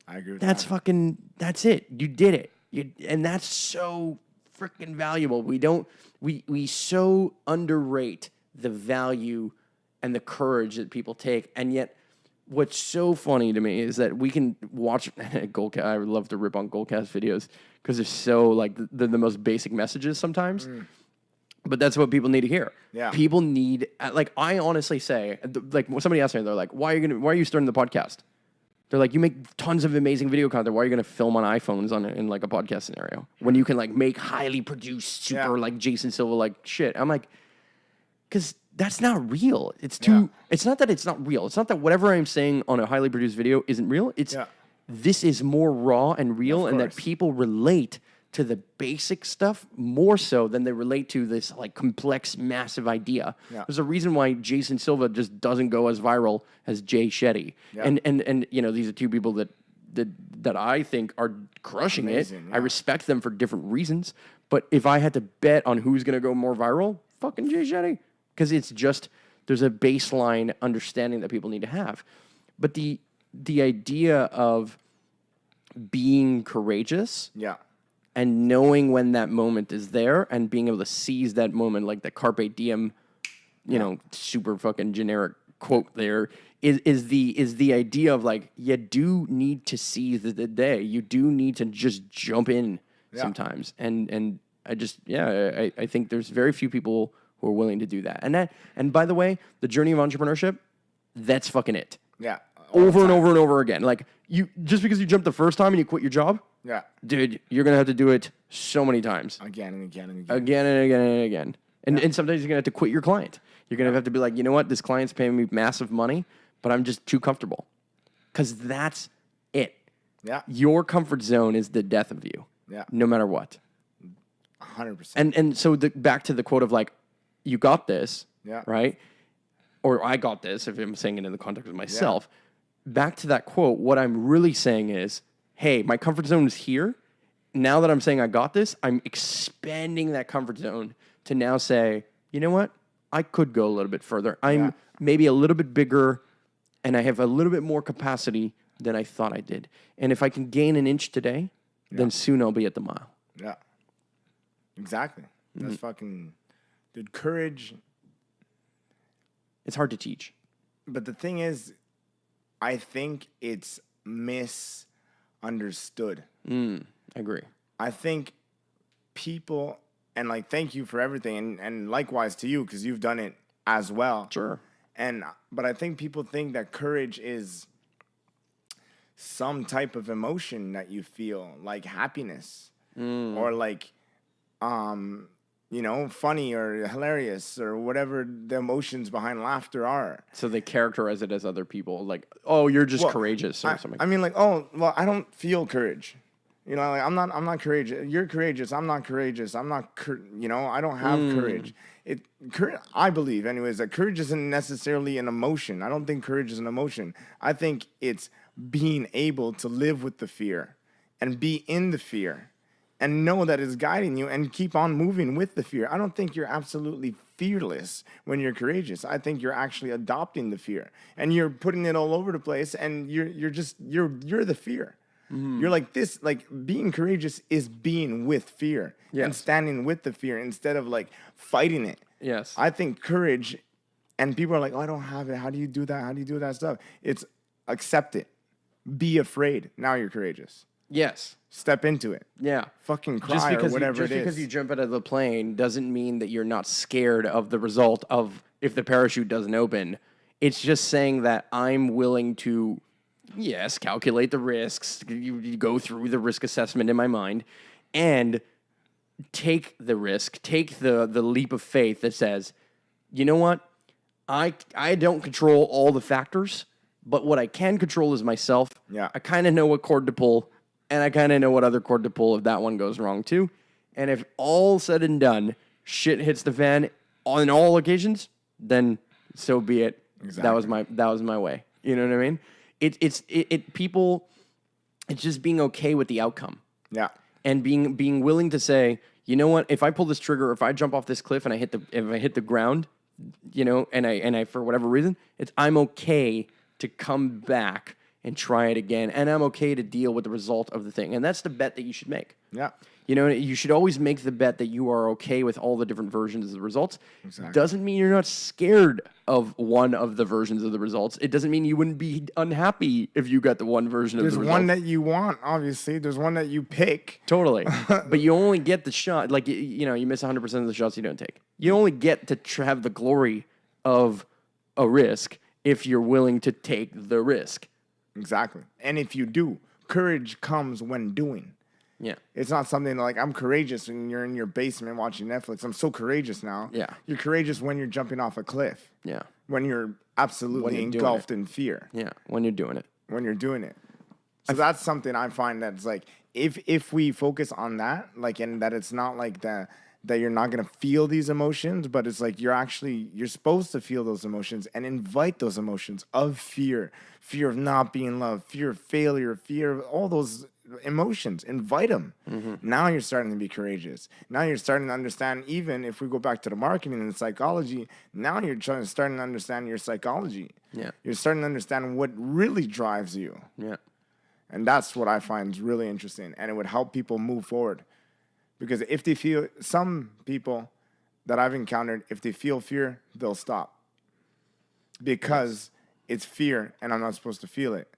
I agree with that's that. fucking, that's it. You did it. And that's so freaking valuable. We so underrate the value and the courage that people take. And yet, what's so funny to me is that we can watch Goalcast. I would love to rip on Goalcast videos because they're so like they're the most basic messages sometimes. But that's what people need to hear. Yeah. People need, like, I honestly say, like, when somebody asked me, they're like, why are you starting the podcast? They're like, you make tons of amazing video content. Why are you going to film on iPhones in like a podcast scenario when you can like make highly produced, super like Jason Silva like shit? I'm like, because that's not real. It's too. It's not that it's not real. It's not that whatever I'm saying on a highly produced video isn't real. It's this is more raw and real, and that people relate to the basic stuff more so than they relate to this like complex, massive idea. There's a reason why Jason Silva just doesn't go as viral as Jay Shetty. And you know, these are 2 people that I think are crushing amazing, it. I respect them for different reasons. But if I had to bet on who's going to go more viral, fucking Jay Shetty. Because it's just, there's a baseline understanding that people need to have. But the idea of being courageous and knowing when that moment is there and being able to seize that moment, like the Carpe Diem, you know, super fucking generic quote there, is the idea of like, you do need to seize the day. You do need to just jump in sometimes. And I just, I think there's very few people who are willing to do that. And by the way, the journey of entrepreneurship, that's fucking it. Yeah. Over and over and over again. Like, you just because you jumped the first time and you quit your job, dude, you're gonna have to do it so many times. Again and again and again. Again and again and again. And sometimes you're gonna have to quit your client. You're gonna have to be like, you know what, this client's paying me massive money, but I'm just too comfortable. Because that's it. Yeah. Your comfort zone is the death of you. Yeah. No matter what. 100%. And so back to the quote of like, you got this, right? Or I got this, if I'm saying it in the context of myself. Back to that quote, what I'm really saying is, hey, my comfort zone is here. Now that I'm saying I got this, I'm expanding that comfort zone to now say, you know what? I could go a little bit further. I'm maybe a little bit bigger, and I have a little bit more capacity than I thought I did. And if I can gain an inch today, then soon I'll be at the mile. Yeah. Exactly. That's fucking... Dude, courage. It's hard to teach. But the thing is, I think it's misunderstood. I agree. I think people, and like, thank you for everything, and likewise to you, because you've done it as well. Sure. But I think people think that courage is some type of emotion that you feel, like happiness, or like, you know, funny or hilarious or whatever the emotions behind laughter are. So they characterize it as other people, like, oh, you're just courageous or something. I mean, like, oh, well, I don't feel courage. You know, like, I'm not courageous. You're courageous. I'm not courageous. I don't have courage. I believe, anyways, that courage isn't necessarily an emotion. I don't think courage is an emotion. I think it's being able to live with the fear and be in the fear and know that it's guiding you and keep on moving with the fear. I don't think you're absolutely fearless when you're courageous. I think you're actually adopting the fear and you're putting it all over the place, and you're the fear. You're like this, like, being courageous is being with fear and standing with the fear instead of like fighting it. Yes. I think courage, and people are like, oh, I don't have it. How do you do that? How do you do that stuff? It's accept it. Be afraid. Now you're courageous. Yes. Step into it. Yeah. Fucking cry or whatever it is. Just because you jump out of the plane doesn't mean that you're not scared of the result of if the parachute doesn't open. It's just saying that I'm willing to, yes, calculate the risks. You go through the risk assessment in my mind and take the risk, take the leap of faith that says, you know what? I don't control all the factors, but what I can control is myself. Yeah. I kind of know what cord to pull, and I kind of know what other cord to pull if that one goes wrong too. And if all said and done, shit hits the fan on all occasions, then so be it. Exactly. That was my way. You know what I mean? People. It's just being okay with the outcome. Yeah. And being willing to say, you know what, if I pull this trigger, if I jump off this cliff and if I hit the ground, you know, and I for whatever reason, I'm okay to come back and try it again, and I'm okay to deal with the result of the thing. And that's the bet that you should make. Yeah. You know, you should always make the bet that you are okay with all the different versions of the results. Exactly. Doesn't mean you're not scared of one of the versions of the results. It doesn't mean you wouldn't be unhappy if you got the one version of the results. There's one that you want, obviously. There's one that you pick. Totally. But you only get the shot, like, you know, you miss 100% of the shots you don't take. You only get to have the glory of a risk if you're willing to take the risk. Exactly. And if you do, courage comes when doing. Yeah. It's not something like I'm courageous when you're in your basement watching Netflix. I'm so courageous now. Yeah. You're courageous when you're jumping off a cliff. Yeah. When you're absolutely engulfed in fear. Yeah. When you're doing it. When you're doing it. So that's something I find that's like, if we focus on that, like, and that it's not like that you're not going to feel these emotions, but it's like you're supposed to feel those emotions and invite those emotions of fear of not being loved, fear of failure, fear of all those emotions. Invite them. Mm-hmm. Now you're starting to be courageous. Now you're starting to understand, even if we go back to the marketing and the psychology, now you're starting to understand your psychology. Yeah. You're starting to understand what really drives you. Yeah. And that's what I find is really interesting. And it would help people move forward. Because if they feel, some people that I've encountered, if they feel fear, they'll stop. Because it's fear and I'm not supposed to feel it.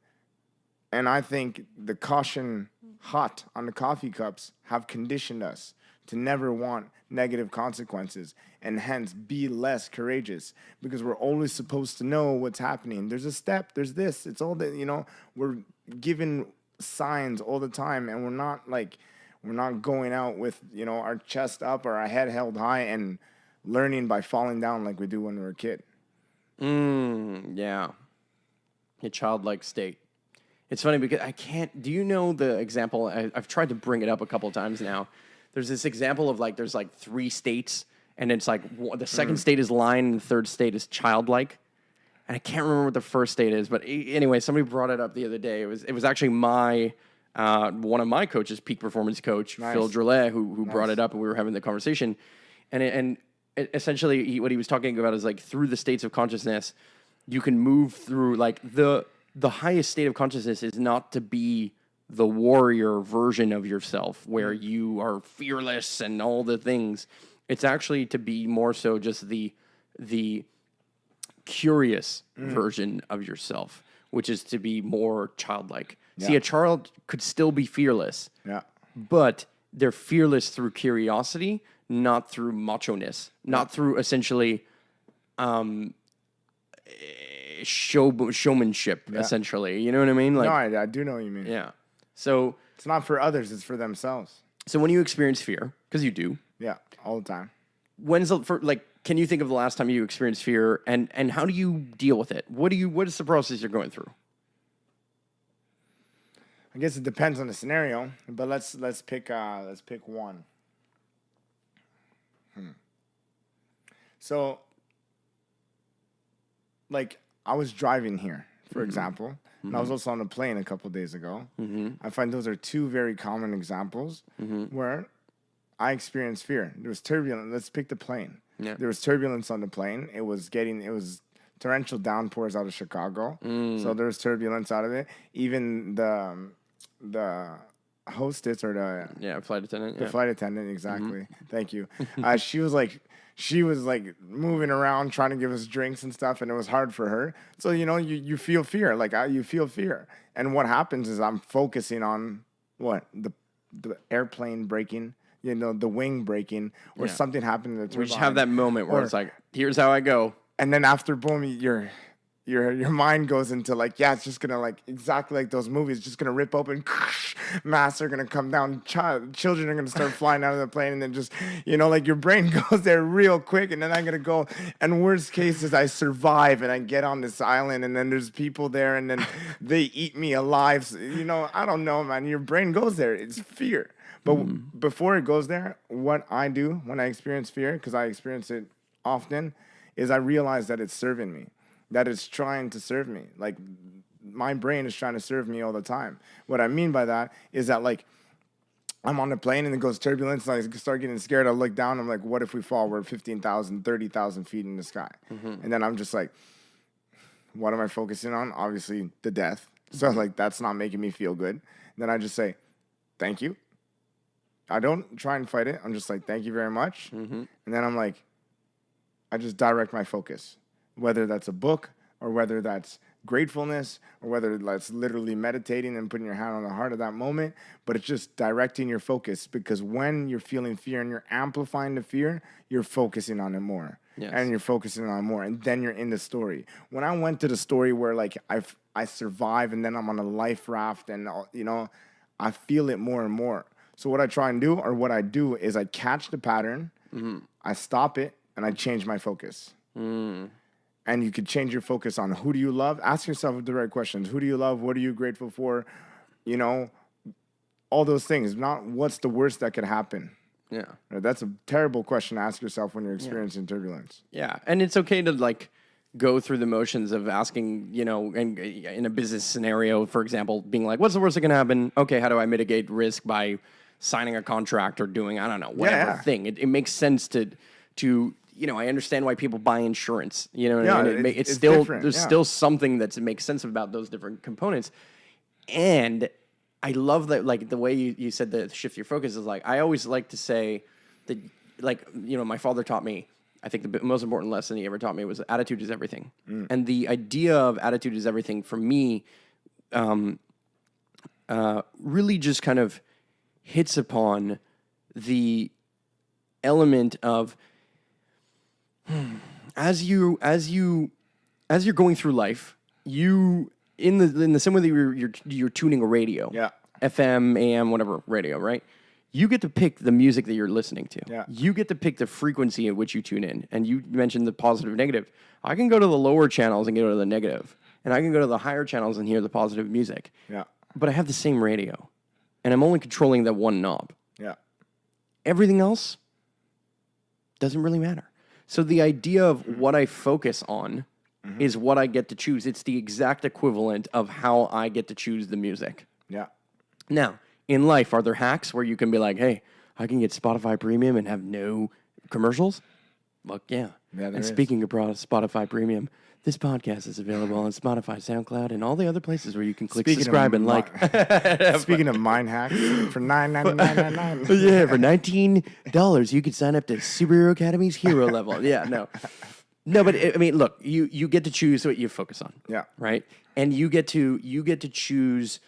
And I think the caution hot on the coffee cups have conditioned us to never want negative consequences and hence be less courageous, because we're always supposed to know what's happening. There's a step, there's this, it's all that, you know, we're given signs all the time, and we're not going out with, you know, our chest up or our head held high and learning by falling down like we do when we're a kid. Yeah. A childlike state. It's funny because do you know the example? I've tried to bring it up a couple of times now. There's this example of there's 3 states, and it's like the second state is lion and the third state is childlike. And I can't remember what the first state is, but anyway, somebody brought it up the other day. It was actually one of my coaches, peak performance coach, Nice. Phil Drolet, who brought it up, and we were having the conversation. And essentially, what he was talking about is through the states of consciousness, you can move through the highest state of consciousness is not to be the warrior version of yourself where you are fearless and all the things. It's actually to be more so just the curious version of yourself, which is to be more childlike. Yeah. See, a child could still be fearless, but they're fearless through curiosity, not through macho-ness, not through essentially showmanship, essentially. You know what I mean? No, I do know what you mean. Yeah. So it's not for others, it's for themselves. So when you experience fear, because you do. Yeah, all the time. Can you think of the last time you experienced fear, and how do you deal with it? What is the process you're going through? I guess it depends on the scenario, but let's pick one. So, I was driving here, for example, and I was also on a plane a couple of days ago. I find those are 2 very common examples where I experienced fear. There was turbulence. Let's pick the plane. Yeah. There was turbulence on the plane. It was torrential downpours out of Chicago, so there was turbulence out of it. Even the hostess or the flight attendant. The flight attendant, exactly. Thank you. She was moving around trying to give us drinks and stuff, and it was hard for her. So you feel fear, you feel fear, and what happens is I'm focusing on the airplane breaking, the wing breaking, or something happened to the turbine. We just have that moment where it's here's how I go, and then after boom, your mind goes into it's just gonna exactly like those movies, just gonna rip open, masks are gonna come down, children are gonna start flying out of the plane, and then just your brain goes there real quick, and then I'm gonna go, and worst case is I survive and I get on this island, and then there's people there, and then they eat me alive. So, I don't know, man. Your brain goes there. It's fear. But before it goes there, what I do when I experience fear, because I experience it often, is I realize that it's serving me. that it's trying to serve me. Like, my brain is trying to serve me all the time. What I mean by that is that, like, I'm on the plane and it goes turbulence and I start getting scared. I look down. I'm like, what if we fall? We're 15,000, 30,000 feet in the sky. And then I'm just like, what am I focusing on? Obviously, the death. So, like, that's not making me feel good. Then I just say, thank you. I don't try and fight it. I'm just like, thank you very much. And then I'm like, I just direct my focus, whether that's a book or whether that's gratefulness or whether that's literally meditating and putting your hand on the heart of that moment. But it's just directing your focus, because when you're feeling fear and you're amplifying the fear, you're focusing on it more. Yes. And you're focusing on it more, and then you're in the story. When I went to the story where, like, I survive and then I'm on a life raft and, you know, I feel it more and more. So what I try and do, or what I do, is I catch the pattern, I stop it, and I change my focus. And you could change your focus on who do you love. Ask yourself the right questions. Who do you love? What are you grateful for? You know, all those things. Not what's the worst that could happen. Yeah. That's a terrible question to ask yourself when you're experiencing turbulence. Yeah. And it's okay to, like, go through the motions of asking, you know, in a business scenario, for example, being like, what's the worst that can happen? Okay, how do I mitigate risk by signing a contract or doing, I don't know, whatever thing. It makes sense to you know, I understand why people buy insurance. You know what I mean? It's still different. There's still something that makes sense about those different components. And I love that, like, the way you said that shift your focus is, like, I always like to say that, like, you know, my father taught me, I think the most important lesson he ever taught me was attitude is everything. And the idea of attitude is everything for me really just kind of hits upon the element of as you're going through life, you in the same way that you're tuning a radio, FM, AM, whatever radio, right? You get to pick the music that you're listening to. Yeah. You get to pick the frequency at which you tune in. And you mentioned the positive, negative. I can go to the lower channels and go to the negative, and I can go to the higher channels and hear the positive music. Yeah. But I have the same radio, and I'm only controlling that one knob. Yeah. Everything else doesn't really matter. So the idea of what I focus on is what I get to choose. It's the exact equivalent of how I get to choose the music. Yeah. Now, in life, are there hacks where you can be like, hey, I can get Spotify Premium and have no commercials? Look, yeah. And speaking of Spotify Premium, this podcast is available on Spotify, SoundCloud, and all the other places where you can click subscribe and like. Speaking of mind hacks, for $9.99. Yeah, for $19, you could sign up to Superhero Academy's hero level. Yeah, no, but I mean, look, you get to choose what you focus on. Yeah, right, and you get to choose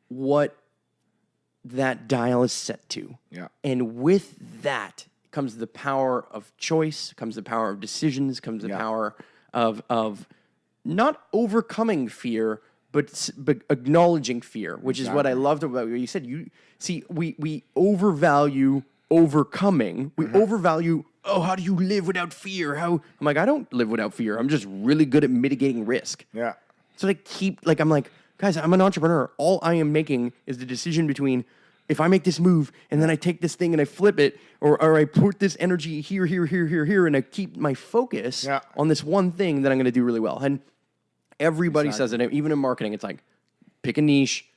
what that dial is set to. Yeah, and with that comes the power of choice, comes the power of decisions, comes the power of not overcoming fear, but acknowledging fear, which is what I loved about what you said. You see, we overvalue overcoming. We overvalue, how do you live without fear? I'm like, I don't live without fear. I'm just really good at mitigating risk. Yeah. So I'm like, guys, I'm an entrepreneur. All I am making is the decision between if I make this move and then I take this thing and I flip it, or I put this energy here, and I keep my focus on this one thing that I'm going to do really well. And everybody says it, even in marketing, it's like, pick a niche,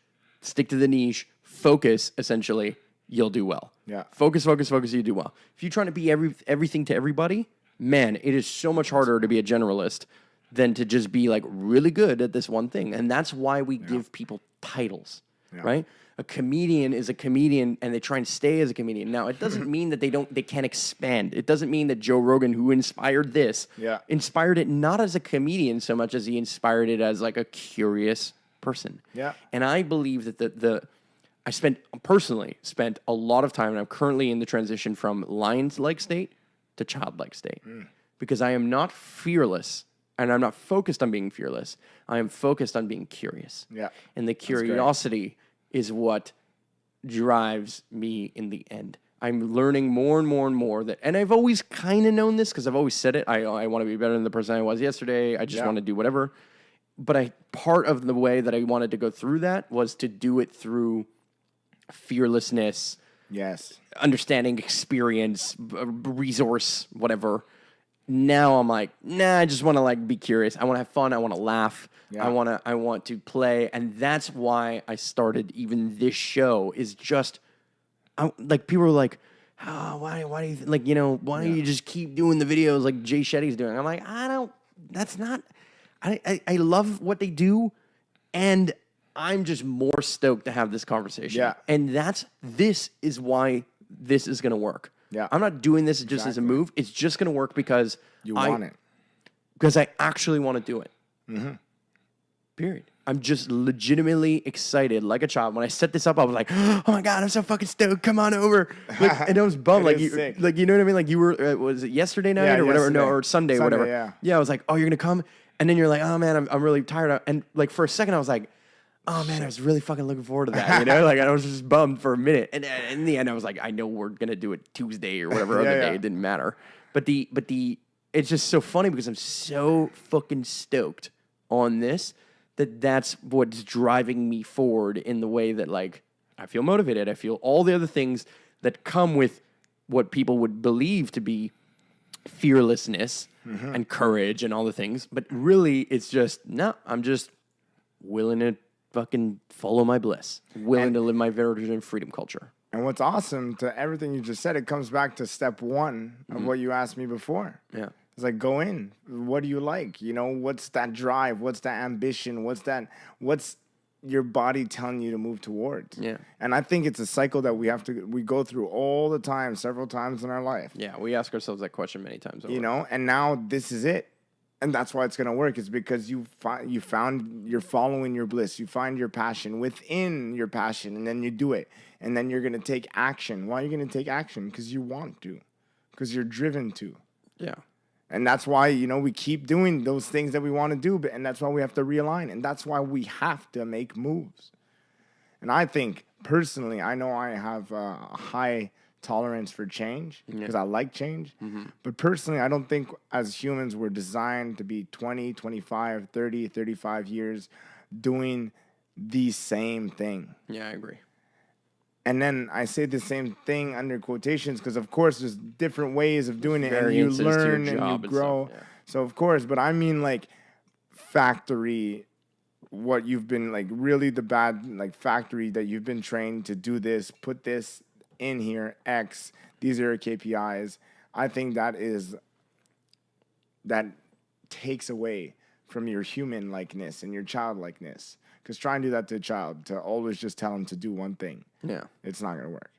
stick to the niche, focus, essentially, you'll do well. Yeah. Focus, you do well. If you're trying to be everything to everybody, man, it is so much harder to be a generalist than to just be like really good at this one thing. And that's why we give people titles, right? A comedian is a comedian, and they try and stay as a comedian. Now, it doesn't mean that they can't expand. It doesn't mean that Joe Rogan, who inspired this, inspired it not as a comedian so much as he inspired it as like a curious person. Yeah. And I believe that I personally spent a lot of time, and I'm currently in the transition from lion-like state to childlike state, because I am not fearless. And I'm not focused on being fearless. I am focused on being curious. Yeah. And the curiosity is what drives me in the end. I'm learning more and more and more and I've always kind of known this because I've always said it. I want to be better than the person I was yesterday. I just want to do whatever. But part of the way that I wanted to go through that was to do it through fearlessness. Yes. Understanding, experience, resource, whatever. now I'm like, nah, I just want to like be curious. I want to have fun. I want to laugh. Yeah. I want to play. And that's why I started even this show is just, like people are like, oh, why do you, like, why don't you just keep doing the videos like Jay Shetty's doing? I'm like, I love what they do. And I'm just more stoked to have this conversation. Yeah. And this is why this is going to work. Yeah. I'm not doing this just as a move. It's just going to work because You want it. Because I actually want to do it. Mm-hmm. Period. I'm just legitimately excited, like a child. When I set this up, I was like, "Oh my god, I'm so fucking stoked! Come on over!" Like, and I was bummed, like you know what I mean? Like you were, was it yesterday night or whatever? No, or Sunday, whatever. Yeah, I was like, "Oh, you're gonna come," and then you're like, "Oh man, I'm really tired." And like for a second, I was like, "Oh man, I was really fucking looking forward to that." Like I was just bummed for a minute, and in the end, I was like, "I know we're gonna do it Tuesday or whatever other day. It didn't matter." But it's just so funny because I'm so fucking stoked on this. That's what's driving me forward in the way that, like, I feel motivated. I feel all the other things that come with what people would believe to be fearlessness and courage and all the things. But really, it's just, no, I'm just willing to fucking follow my bliss, willing to live my Virgin freedom culture. And what's awesome to everything you just said, it comes back to step one of what you asked me before. Yeah. It's like, go in. What do you like? What's that drive? What's that ambition? What's your body telling you to move towards? Yeah. And I think it's a cycle that we go through all the time, several times in our life. Yeah, we ask ourselves that question many times over. And now this is it. And that's why it's going to work. It's because you're following your bliss. You find your passion within your passion, and then you do it. And then you're going to take action. Why are you going to take action? Because you want to. Because you're driven to. Yeah. And that's why, we keep doing those things that we want to do. And that's why we have to realign. And that's why we have to make moves. And I think, personally, I know I have a high tolerance for change because I like change. Mm-hmm. But personally, I don't think as humans we're designed to be 20, 25, 30, 35 years doing the same thing. Yeah, I agree. And then I say the same thing under quotations because, of course, there's different ways of doing it, and you learn and you grow. Stuff, yeah. So, of course, but I mean, like, factory, what you've been, like, really the bad, like, factory that you've been trained to do this, put this in here, X, these are your KPIs. I think that takes away from your human likeness and your childlikeness. Because try and do that to a child, to always just tell him to do one thing. Yeah. It's not going to work.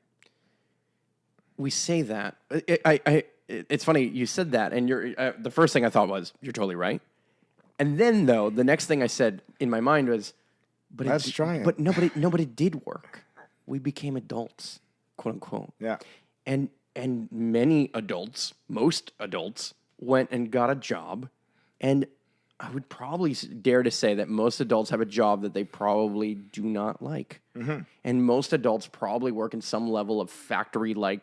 We say that. It's funny, you said that, and the first thing I thought was, you're totally right. And then, though, the next thing I said in my mind was, let's try it. But nobody did work. We became adults, quote unquote. Yeah. And many adults, most adults, went and got a job, and I would probably dare to say that most adults have a job that they probably do not like. Mm-hmm. And most adults probably work in some level of factory-like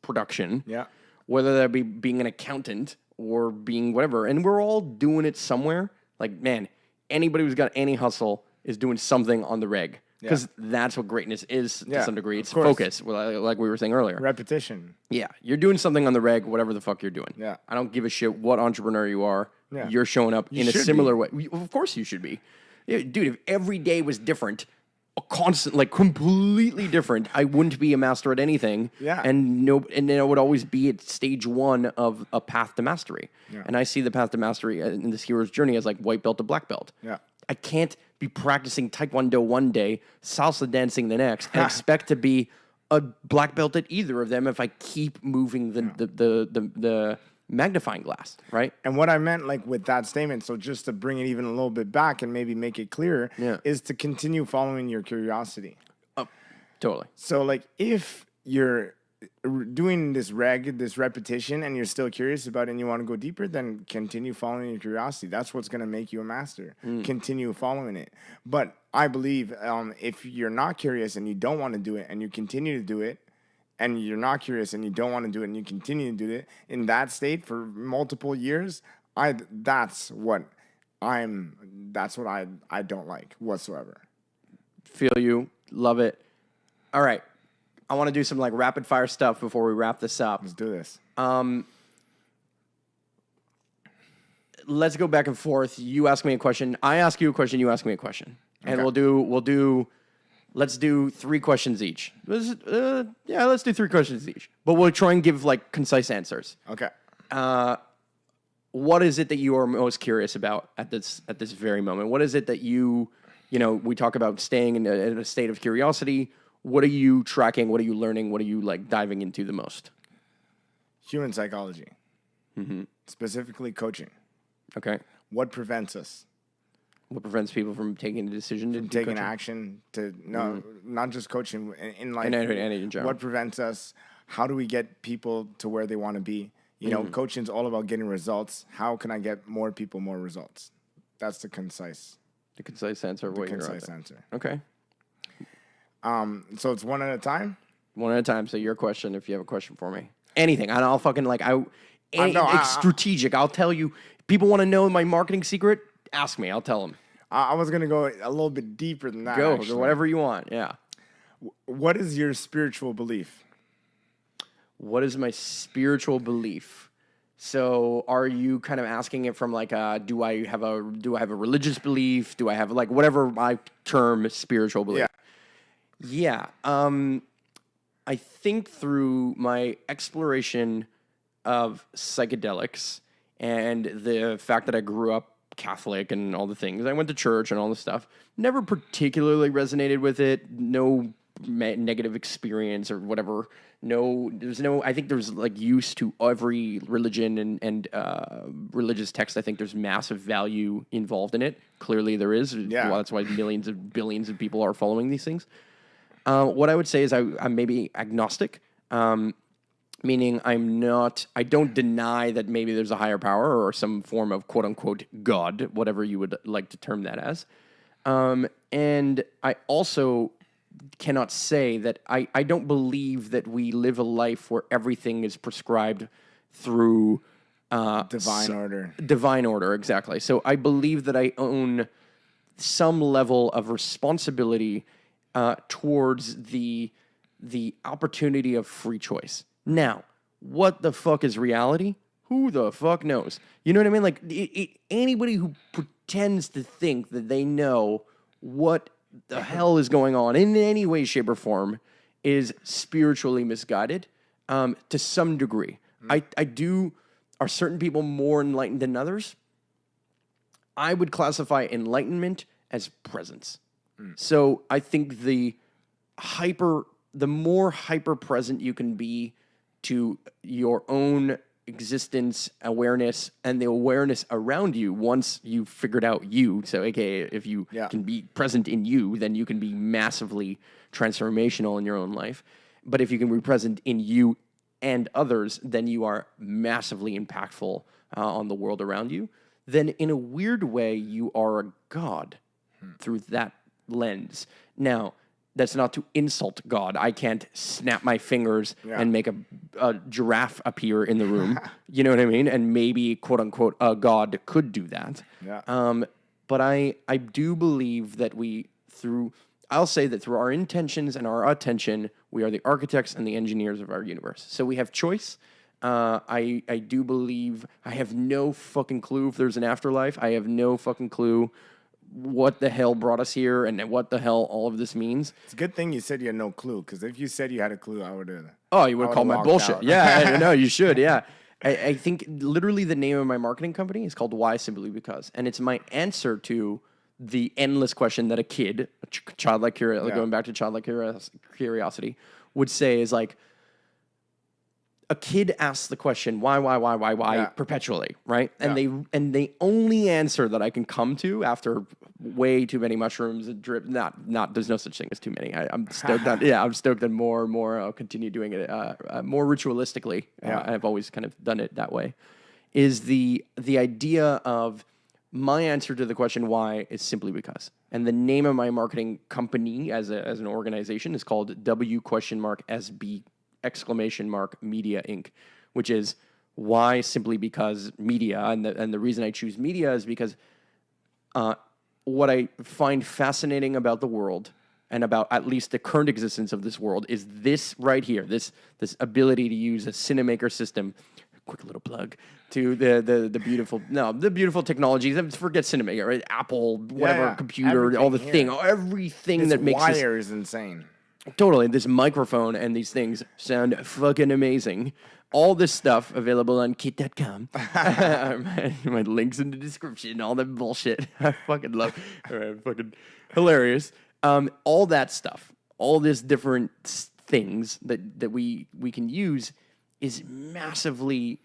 production. Yeah. Whether that be being an accountant or being whatever. And we're all doing it somewhere. Like, man, anybody who's got any hustle is doing something on the reg. Because that's what greatness is to some degree. It's focus, like we were saying earlier. Repetition. Yeah. You're doing something on the reg, whatever the fuck you're doing. Yeah. I don't give a shit what entrepreneur you are. Yeah. You're showing up in a similar way. Of course you should be. Yeah, dude, if every day was different, completely different, I wouldn't be a master at anything. Yeah. And then I would always be at stage one of a path to mastery. Yeah. And I see the path to mastery in this hero's journey as like white belt to black belt. Yeah. I can't be practicing Taekwondo one day, salsa dancing the next, and expect to be a black belt at either of them if I keep moving the magnifying glass, right? And what I meant, like, with that statement, so just to bring it even a little bit back and maybe make it clearer, is to continue following your curiosity. Oh, totally. So, like, if you're doing this repetition, and you're still curious about it and you want to go deeper, then continue following your curiosity. That's what's going to make you a master. Continue following it. But I believe if you're not curious and you don't want to do it and you continue to do it, and you're not curious and you don't want to do it and you continue to do it in that state for multiple years, that's what I don't like whatsoever. Feel you. Love it. All right. I want to do some like rapid fire stuff before we wrap this up. Let's do this. let's go back and forth. You ask me a question. I ask you a question. You ask me a question. And let's do 3 questions each. Let's do 3 questions each. But we'll try and give like concise answers. Okay. What is it that you are most curious about at this very moment? What is it that we talk about staying in a state of curiosity. What are you tracking? What are you learning? What are you like diving into the most? Human psychology. Specifically coaching. Okay. What prevents us? What prevents people from taking a decision to taking action to not just coaching in life. In general. What prevents us? How do we get people to where they want to be? Coaching's all about getting results. How can I get more people more results? That's the concise answer. Answer. Okay. So it's one at a time. One at a time. So your question, if you have a question for me, anything, and I'll fucking strategic. I'll tell you. People want to know my marketing secret. Ask me. I'll tell them. I was gonna go a little bit deeper than that. Go actually. Whatever you want. Yeah. What is your spiritual belief? What is my spiritual belief? So are you kind of asking it from like do I have a religious belief? Do I have like whatever I term spiritual belief? Yeah. I think through my exploration of psychedelics and the fact that I grew up Catholic and all the things, I went to church and all this stuff, never particularly resonated with it. No negative experience or whatever. I think there's like use to every religion and religious text. I think there's massive value involved in it. Clearly there is. Yeah. Well, that's why millions of billions of people are following these things. What I would say is I'm maybe agnostic, meaning I don't deny that maybe there's a higher power or some form of quote unquote God, whatever you would like to term that as. And I also cannot say that I don't believe that we live a life where everything is prescribed through divine order, exactly. So I believe that I own some level of responsibility towards the opportunity of free choice. Now, what the fuck is reality? Who the fuck knows? You know what I mean? Like anybody who pretends to think that they know what the hell is going on in any way, shape, or form is spiritually misguided to some degree. Are certain people more enlightened than others? I would classify enlightenment as presence. So I think the more hyper present you can be to your own existence, awareness, and the awareness around you once you've figured out you. So, aka, if you can be present in you, then you can be massively transformational in your own life. But if you can be present in you and others, then you are massively impactful on the world around you. Then, in a weird way, you are a god through that lens. Now, that's not to insult God. I can't snap my fingers and make a giraffe appear in the room. You know what I mean? And maybe, quote unquote, a God could do that. Yeah. But I do believe that I'll say that through our intentions and our attention, we are the architects and the engineers of our universe. So we have choice. I do believe, I have no fucking clue if there's an afterlife. I have no fucking clue what the hell brought us here and what the hell all of this means. It's a good thing you said you had no clue, because if you said you had a clue, I would have. Oh, you would have called my bullshit. Out. Yeah, no, you should. Yeah. I think literally the name of my marketing company is called Why Simply Because. And it's my answer to the endless question that a kid, childlike curiosity, going back to childlike curiosity, would say is like, a kid asks the question, why, perpetually, right? And they only answer that I can come to after way too many mushrooms and drip. There's no such thing as too many. I'm stoked on. I'm stoked on more and more. I'll continue doing it more ritualistically. I've always kind of done it that way. Is the idea of my answer to the question why is simply because, and the name of my marketing company as an organization is called W?SB! Media Inc., which is why simply because media, and the reason I choose media is because what I find fascinating about the world and about at least the current existence of this world is this right here, this ability to use a Cinemaker system quick little plug to the beautiful technologies. Forget cinema, right? Apple, whatever, computer, all the everything that makes wire is insane. Totally. This microphone and these things sound fucking amazing. All this stuff available on kit.com. my links in the description, all that bullshit. I fucking love fucking hilarious. All that stuff, all this different things that we can use is massively,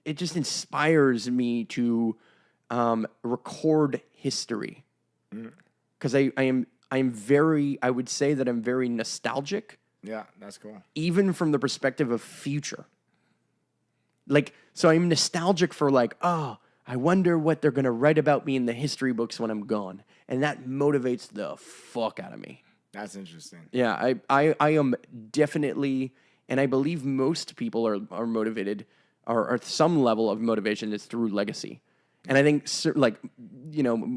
it just inspires me to record history. Because I would say that I'm very nostalgic. Yeah, that's cool. Even from the perspective of future. So I'm nostalgic for I wonder what they're going to write about me in the history books when I'm gone. And that motivates the fuck out of me. That's interesting. Yeah, I am definitely, and I believe most people are motivated, or some level of motivation is through legacy. And I think,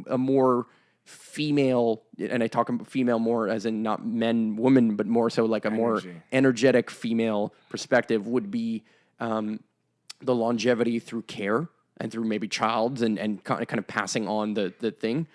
a more female, and I talk about female more as in not men, women, but more so like a more energetic female perspective would be the longevity through care and through maybe childs and kind of passing on the thing.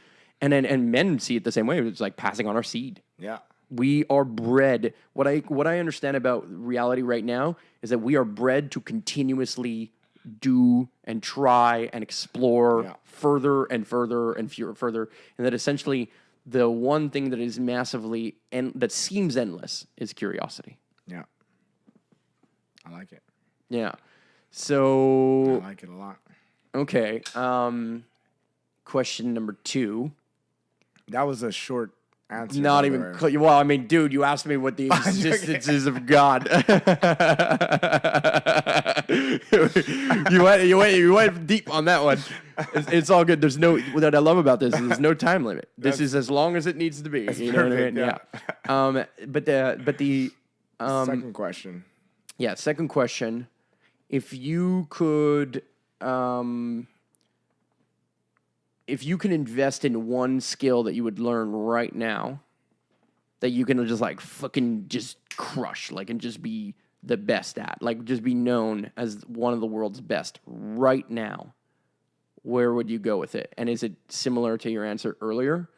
And men see it the same way. It's like passing on our seed. Yeah. We are bred. What I understand about reality right now is that we are bred to continuously do and try and explore further and further and further, and that essentially the one thing that is massively and that seems endless is curiosity. Yeah, I like it. Yeah, so I like it a lot. Okay, question number 2. That was a short answer. Not even well. I mean, dude, you asked me what the existence is of God. you went deep on that one. It's all good. There's no. What I love about this is there's no time limit. This is as long as it needs to be. You know what I mean? Yeah. But the second question. Yeah. Second question. If you could. If you can invest in one skill that you would learn right now, that you can just fucking just crush, and just be the best at, just be known as one of the world's best right now, where would you go with it? And is it similar to your answer earlier?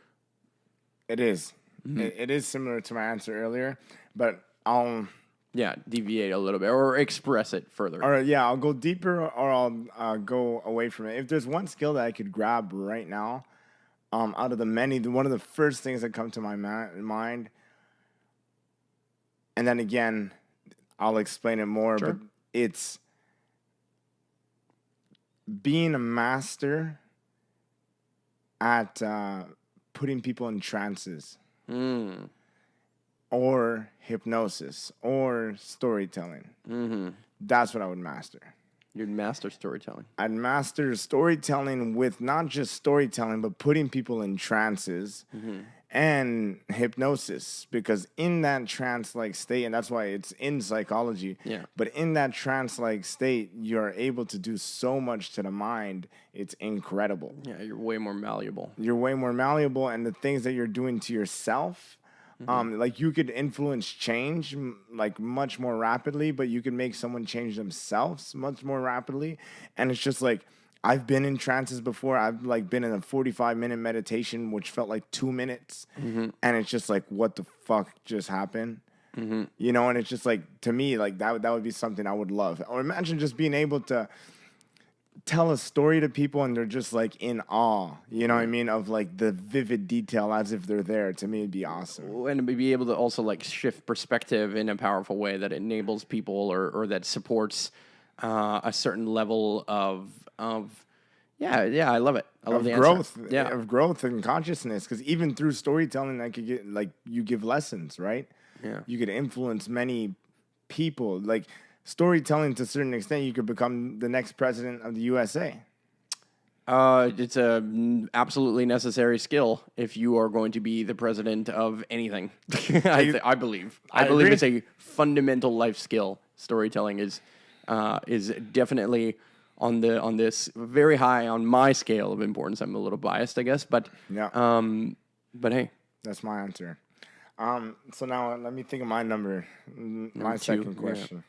It is. Mm-hmm. It is similar to my answer earlier, but I'll... Yeah, deviate a little bit or express it further. Or I'll go deeper or I'll go away from it. If there's one skill that I could grab right now, out of the many, one of the first things that come to my mind, and then again, I'll explain it more, but it's being a master at putting people in trances. Or hypnosis, or storytelling. Mm-hmm. That's what I would master. You'd master storytelling. I'd master storytelling with not just storytelling, but putting people in trances and hypnosis. Because in that trance-like state, and that's why it's in psychology, but in that trance-like state, you're able to do so much to the mind. It's incredible. Yeah, you're way more malleable. And the things that you're doing to yourself... you could influence change much more rapidly, but you can make someone change themselves much more rapidly. And it's just I've been in trances before. I've been in a 45-minute meditation, which felt like 2 minutes. And it's just what the fuck just happened? And it's just to me, that would be something I would love. Or imagine just being able to tell a story to people and they're just in awe, you know what I mean, of the vivid detail as if they're there. To me, it'd be awesome. And be able to also shift perspective in a powerful way that enables people or that supports a certain level of I love it. I love the growth. Answer. Yeah, of growth and consciousness. Because even through storytelling, I could get you give lessons, right? Yeah, you could influence many people. Storytelling to a certain extent, you could become the next president of the USA. It's a absolutely necessary skill if you are going to be the president of anything. I believe. I believe it's a fundamental life skill. Storytelling is definitely on this very high on my scale of importance. I'm a little biased, I guess, but but hey, that's my answer. So now let me think of my number. My second question.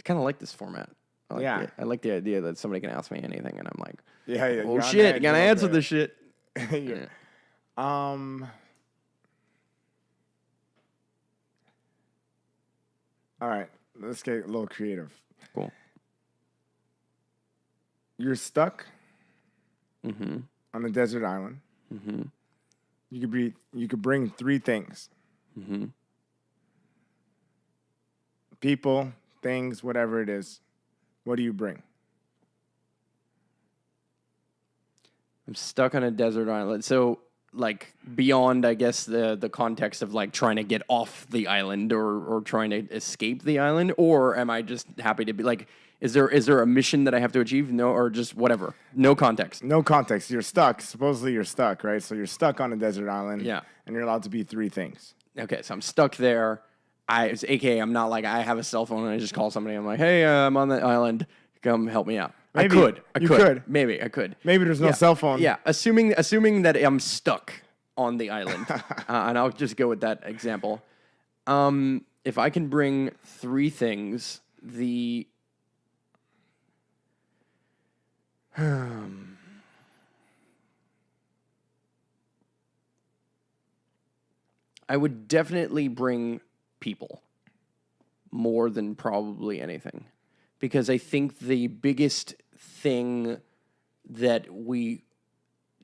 kind of like this format. Yeah. I like the idea that somebody can ask me anything, and I'm like, Yeah. oh shit, you gotta answer this shit. Yeah. All right, let's get a little creative. Cool. You're stuck on a desert island. You could bring 3 things. People, things, whatever it is. What do you bring? I'm stuck on a desert island. So, like, beyond, I guess, the context of, like, trying to get off the island or trying to escape the island, or am I just happy to be, like, is there a mission that I have to achieve? No, or just whatever? No context. No context. You're stuck. Supposedly you're stuck, right? So you're stuck on a desert island. Yeah. And you're allowed to be 3 things. Okay, so I'm stuck there. AKA, I'm not like, I have a cell phone and I just call somebody. I'm like, hey, I'm on the island. Come help me out. Maybe. I You could. could. Maybe I could. Maybe there's no cell phone. Yeah, assuming that I'm stuck on the island, and I'll just go with that example. If I can bring 3 things, I would definitely bring people more than probably anything, because I think the biggest thing that we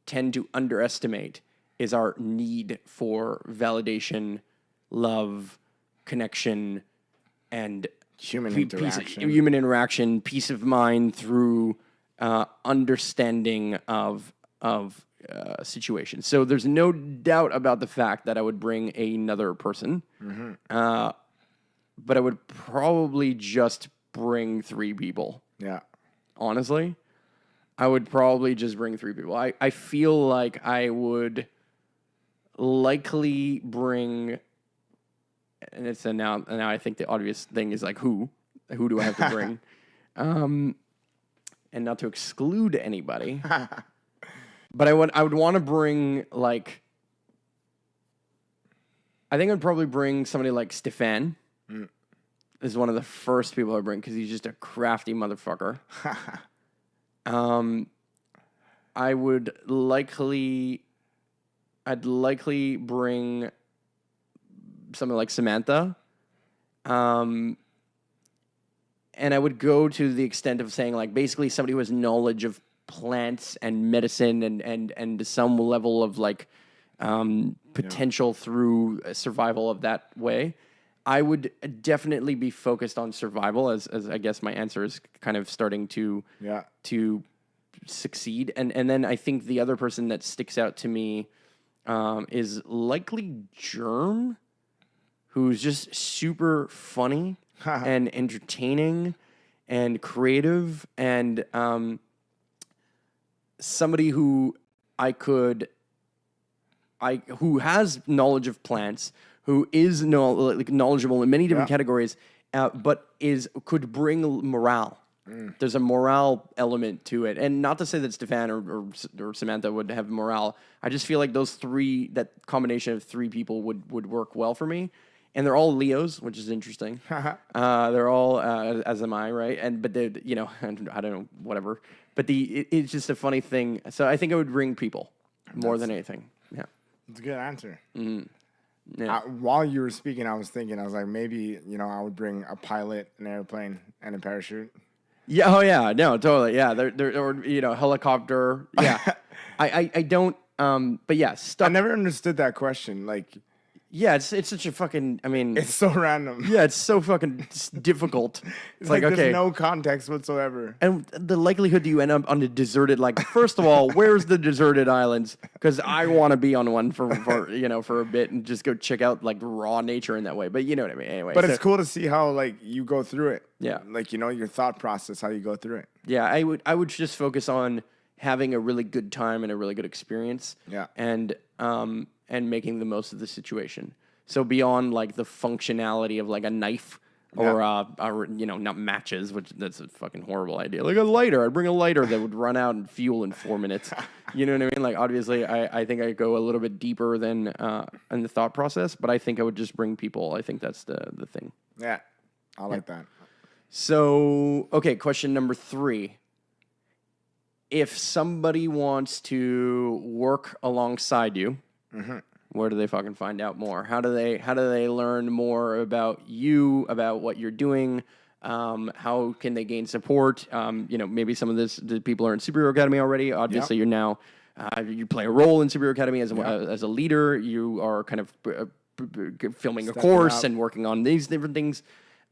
tend to underestimate is our need for validation, love, connection, and Human human interaction, peace of mind through understanding of situations. So there's no doubt about the fact that I would bring another person, but I would probably just bring 3 people. Yeah. Honestly, I would probably just bring 3 people. I feel like I would likely bring, and it's now I think the obvious thing is like who do I have to bring, and not to exclude anybody, but I would want to bring, like, I think I'd probably bring somebody like Stefan. Is one of the first people I bring because he's just a crafty motherfucker. I'd likely bring something like Samantha. And I would go to the extent of saying, like, basically somebody who has knowledge of plants and medicine and some level of, like, potential through survival of that way. I would definitely be focused on survival, as I guess my answer is kind of starting to succeed. And then I think the other person that sticks out to me is likely Germ, who's just super funny and entertaining and creative, and somebody who who has knowledge of plants, who is knowledgeable in many different categories, but could bring morale. There's a morale element to it, and not to say that Stefan or Samantha would have morale. I just feel like that combination of 3 people would work well for me, and they're all Leos, which is interesting. They're all as am I, right? But they, I don't know, whatever. But it's just a funny thing. So I think I would bring people more than anything. Yeah, it's a good answer. Yeah. While you were speaking, I was like, maybe, I would bring a pilot, an airplane, and a parachute. Yeah. Oh, yeah. No, totally. Yeah. Or helicopter. Yeah. I don't. But yeah. I never understood that question. Like. Yeah, it's such a fucking. I mean, it's so random. Yeah, it's so fucking difficult. It's like okay, there's no context whatsoever. And the likelihood that you end up on a deserted, like, first of all, where's the deserted islands? Because I want to be on one for a bit and just go check out, like, raw nature in that way. But you know what I mean. Anyway, but it's cool to see how, like, you go through it. Yeah, like, your thought process, how you go through it. Yeah, I would just focus on having a really good time and a really good experience. Yeah, and making the most of the situation. So beyond, like, the functionality of, like, a knife or not matches, which that's a fucking horrible idea. Like a lighter, I'd bring a lighter that would run out and fuel in 4 minutes. You know what I mean? Like, obviously, I think I go a little bit deeper than in the thought process, but I think I would just bring people. I think that's the thing. Yeah, I like that. So, okay, question number 3. If somebody wants to work alongside you, where do they fucking find out more? How do they learn more about you, about what you're doing? How can they gain support? Maybe some of the people are in Superhero Academy already. Obviously, you're now you play a role in Superhero Academy as a leader. You are kind of filming a course and working on these different things.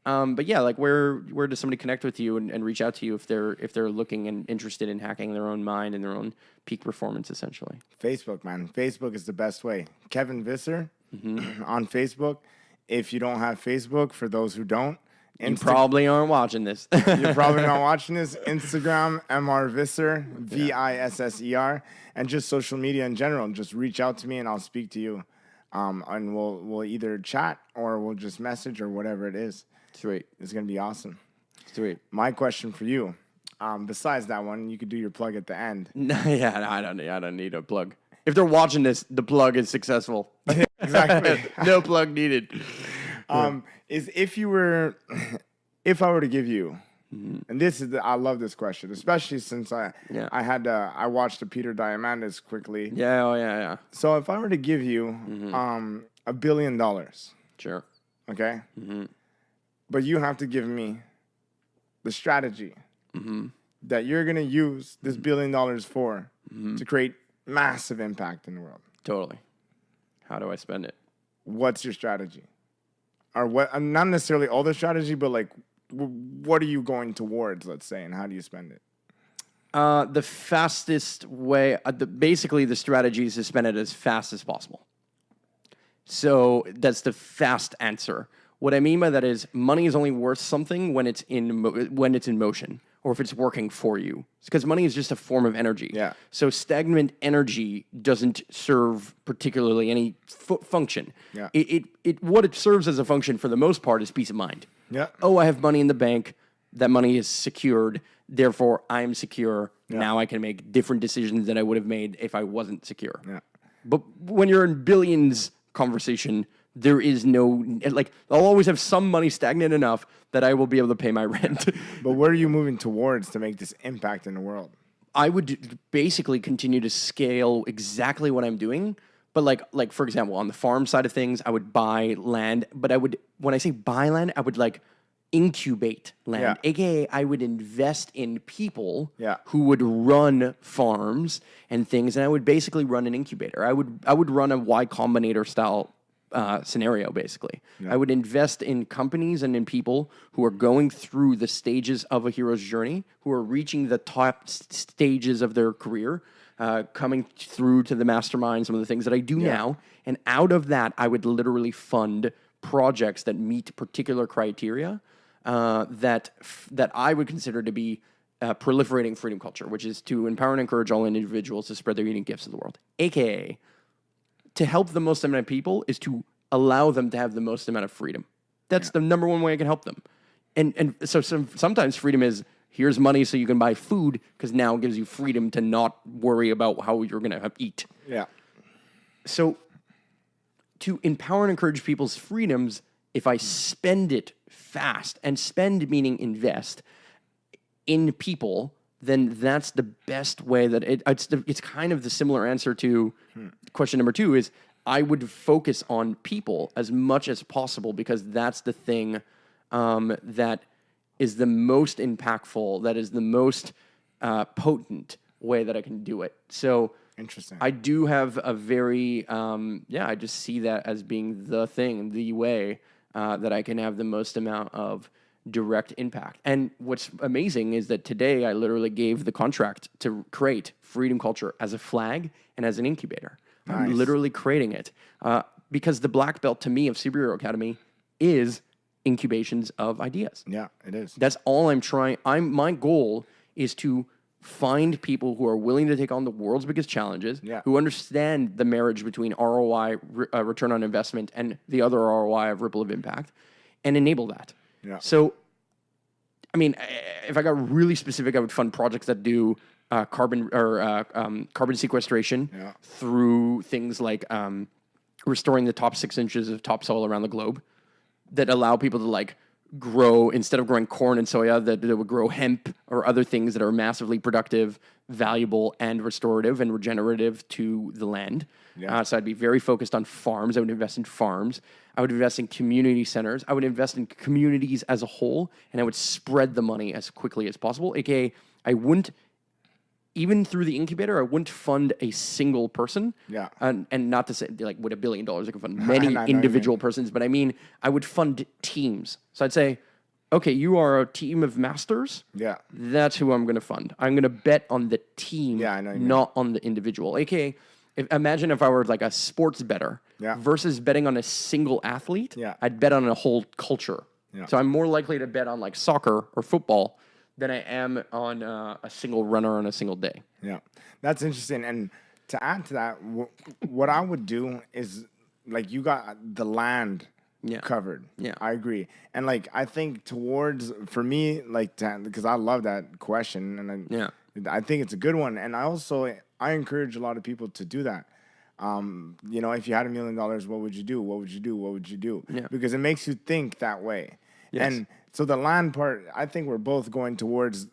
But yeah, like where does somebody connect with you and reach out to you if they're looking and interested in hacking their own mind and their own peak performance, essentially? Facebook, man. Facebook is the best way. Kevin Visser on Facebook. If you don't have Facebook, for those who don't, you probably aren't watching this. You're probably not watching this. Instagram, Mr. Visser, Visser, and just social media in general. Just reach out to me and I'll speak to you. And we'll either chat or we'll just message or whatever it is. Sweet. It's going to be awesome. Sweet. My question for you, besides that one, you could do your plug at the end. I don't need a plug. If they're watching this, the plug is successful. Exactly. No plug needed. Is if I were to give you, and I love this question, especially since I watched the Peter Diamandis quickly. Yeah. So if I were to give you $1 billion, Sure. okay, but you have to give me the strategy that you're gonna use this $1 billion for to create massive impact in the world. Totally. How do I spend it? What's your strategy? Or what? Not necessarily all the strategy, but like, what are you going towards? Let's say, and how do you spend it? The fastest way, basically, the strategy is to spend it as fast as possible. So that's the fast answer. What I mean by that is, money is only worth something when it's in motion, or if it's working for you. Because money is just a form of energy. Yeah. So stagnant energy doesn't serve particularly any function. Yeah. What it serves as a function for the most part is peace of mind. Yeah. Oh, I have money in the bank. That money is secured. Therefore, I'm secure. Yeah. Now I can make different decisions than I would have made if I wasn't secure. Yeah. But when you're in billions conversation, there is no, like, I'll always have some money stagnant enough that I will be able to pay my rent. But where are you moving towards to make this impact in the world? I would basically continue to scale exactly what I'm doing. But like for example, on the farm side of things, I would buy land. But when I say buy land, I would like incubate land. Yeah. AKA I would invest in people who would run farms and things. And I would basically run an incubator. I would run a Y Combinator style scenario, basically. Yeah. I would invest in companies and in people who are going through the stages of a hero's journey, who are reaching the top stages of their career, coming through to the mastermind, some of the things that I do now. And out of that, I would literally fund projects that meet particular criteria that I would consider to be proliferating freedom culture, which is to empower and encourage all individuals to spread their unique gifts to the world. AKA, to help the most amount of people is to allow them to have the most amount of freedom. That's the number one way I can help them. And so sometimes freedom is, here's money so you can buy food, because now it gives you freedom to not worry about how you're going to eat. Yeah. So to empower and encourage people's freedoms, if I spend it fast, and spend meaning invest, in people, then that's the best way that it's kind of the similar answer to question number 2 is I would focus on people as much as possible, because that's the thing that is the most impactful, that is the most potent way that I can do it. So interesting. I do have a very, I just see that as being the thing, the way that I can have the most amount of direct impact. And what's amazing is that today I literally gave the contract to create Freedom Culture as a flag and as an incubator. Nice. I'm literally creating it because the black belt to me of Superhero Academy is incubations of ideas. Yeah, it is. That's all I'm trying. My goal is to find people who are willing to take on the world's biggest challenges, who understand the marriage between ROI, return on investment, and the other ROI of ripple of impact, and enable that. Yeah. So, I mean, if I got really specific, I would fund projects that do carbon sequestration through things like restoring the top 6 inches of topsoil around the globe, that allow people to like grow, instead of growing corn and soya, that would grow hemp or other things that are massively productive, valuable, and restorative and regenerative to the land. Yeah. So I'd be very focused on farms. I would invest in farms. I would invest in community centers. I would invest in communities as a whole, and I would spread the money as quickly as possible. AKA, I wouldn't, even through the incubator, I wouldn't fund a single person. Yeah. And not to say, like, with $1 billion, I could fund many Not individual persons, but I mean, I would fund teams. So I'd say, okay, you are a team of masters. Yeah. That's who I'm going to fund. I'm going to bet on the team, Yeah, I know what you mean. not on the individual. AKA, imagine if I were like a sports bettor versus betting on a single athlete. Yeah. I'd bet on a whole culture. Yeah. So I'm more likely to bet on like soccer or football than I am on a single runner on a single day. Yeah, that's interesting. And to add to that, what I would do is, like, you got the land covered. Yeah, I agree. And like, I think for me, like, because I love that question, and I think it's a good one. And I encourage a lot of people to do that. You know, if you had $1 million, what would you do? What would you do? What would you do? Yeah. Because it makes you think that way. Yes. And so the land part, I think we're both going towards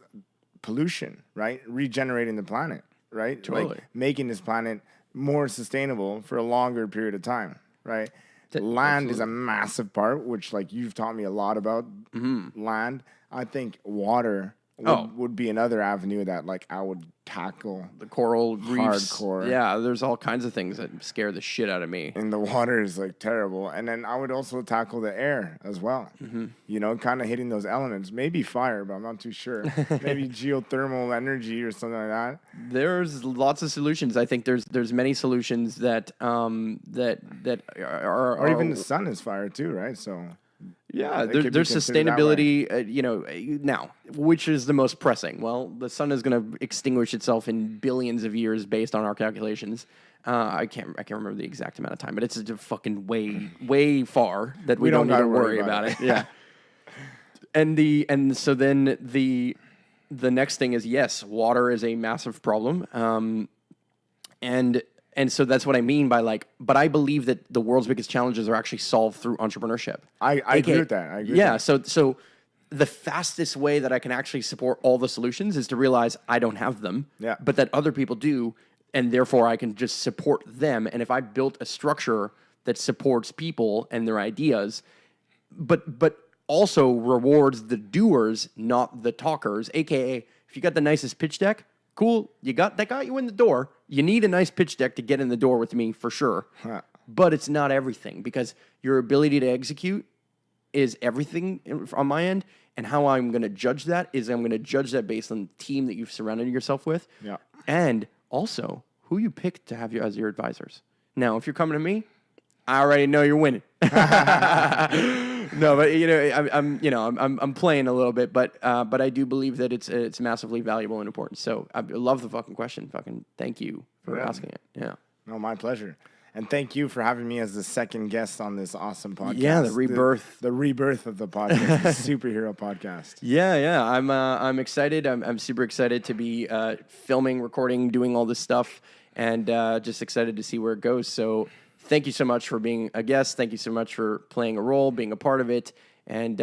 pollution, right? Regenerating the planet, right? Totally. Like making this planet more sustainable for a longer period of time, right? Land is a massive part, which, like, you've taught me a lot about land. I think water would be another avenue that, like, I would tackle. The coral reefs. Hardcore. Yeah, there's all kinds of things that scare the shit out of me. And the water is, like, terrible. And then I would also tackle the air as well. You know, kind of hitting those elements. Maybe fire, but I'm not too sure. Maybe geothermal energy or something like that. There's lots of solutions. I think there's many solutions that are or even the sun is fire too, right? So yeah, there's sustainability. You know, now, which is the most pressing? Well, the sun is going to extinguish itself in billions of years based on our calculations. I can't remember the exact amount of time, but it's a fucking way far that we don't need to worry about it. Yeah. So then the next thing is, yes, water is a massive problem. And so that's what I mean by, like, but I believe that the world's biggest challenges are actually solved through entrepreneurship. I agree with that. I agree. Yeah. So the fastest way that I can actually support all the solutions is to realize I don't have them, but that other people do, and therefore I can just support them. And if I built a structure that supports people and their ideas, but also rewards the doers, not the talkers, AKA, if you got the nicest pitch deck, cool, that got you in the door. You need a nice pitch deck to get in the door with me for sure. But it's not everything, because your ability to execute is everything on my end. And how I'm going to judge that is I'm going to judge that based on the team that you've surrounded yourself with. Yeah. And also who you pick to have you as your advisors. Now, if you're coming to me, I already know you're winning. No, but I'm playing a little bit, but I do believe that it's massively valuable and important. So I love the fucking question. Fucking thank you for asking it. Yeah. No, my pleasure. And thank you for having me as the second guest on this awesome podcast. Yeah, the rebirth. The rebirth of the podcast, the superhero podcast. Yeah. I'm excited. I'm super excited to be filming, recording, doing all this stuff, and just excited to see where it goes. So thank you so much for being a guest. Thank you so much for playing a role, being a part of it. And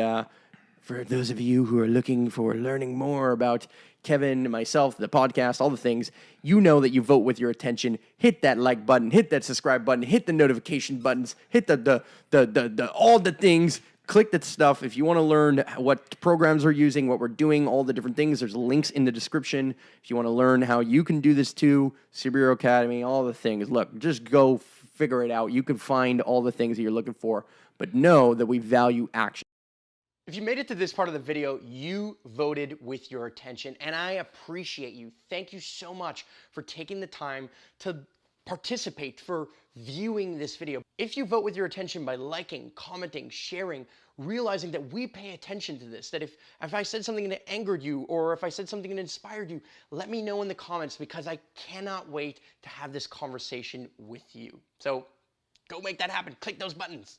for those of you who are looking for learning more about Kevin, myself, the podcast, all the things, you know that you vote with your attention. Hit that like button, hit that subscribe button, hit the notification buttons, hit the all the things. Click that stuff. If you want to learn what programs we're using, what we're doing, all the different things, there's links in the description. If you want to learn how you can do this too, Superhero Academy, all the things. Look, just go figure it out. You can find all the things that you're looking for, but know that we value action. If you made it to this part of the video, you voted with your attention, and I appreciate you. Thank you so much for taking the time to participate, for viewing this video. If you vote with your attention by liking, commenting, sharing, realizing that we pay attention to this, that if I said something that angered you, or if I said something that inspired you, let me know in the comments, because I cannot wait to have this conversation with you. So go make that happen. Click those buttons.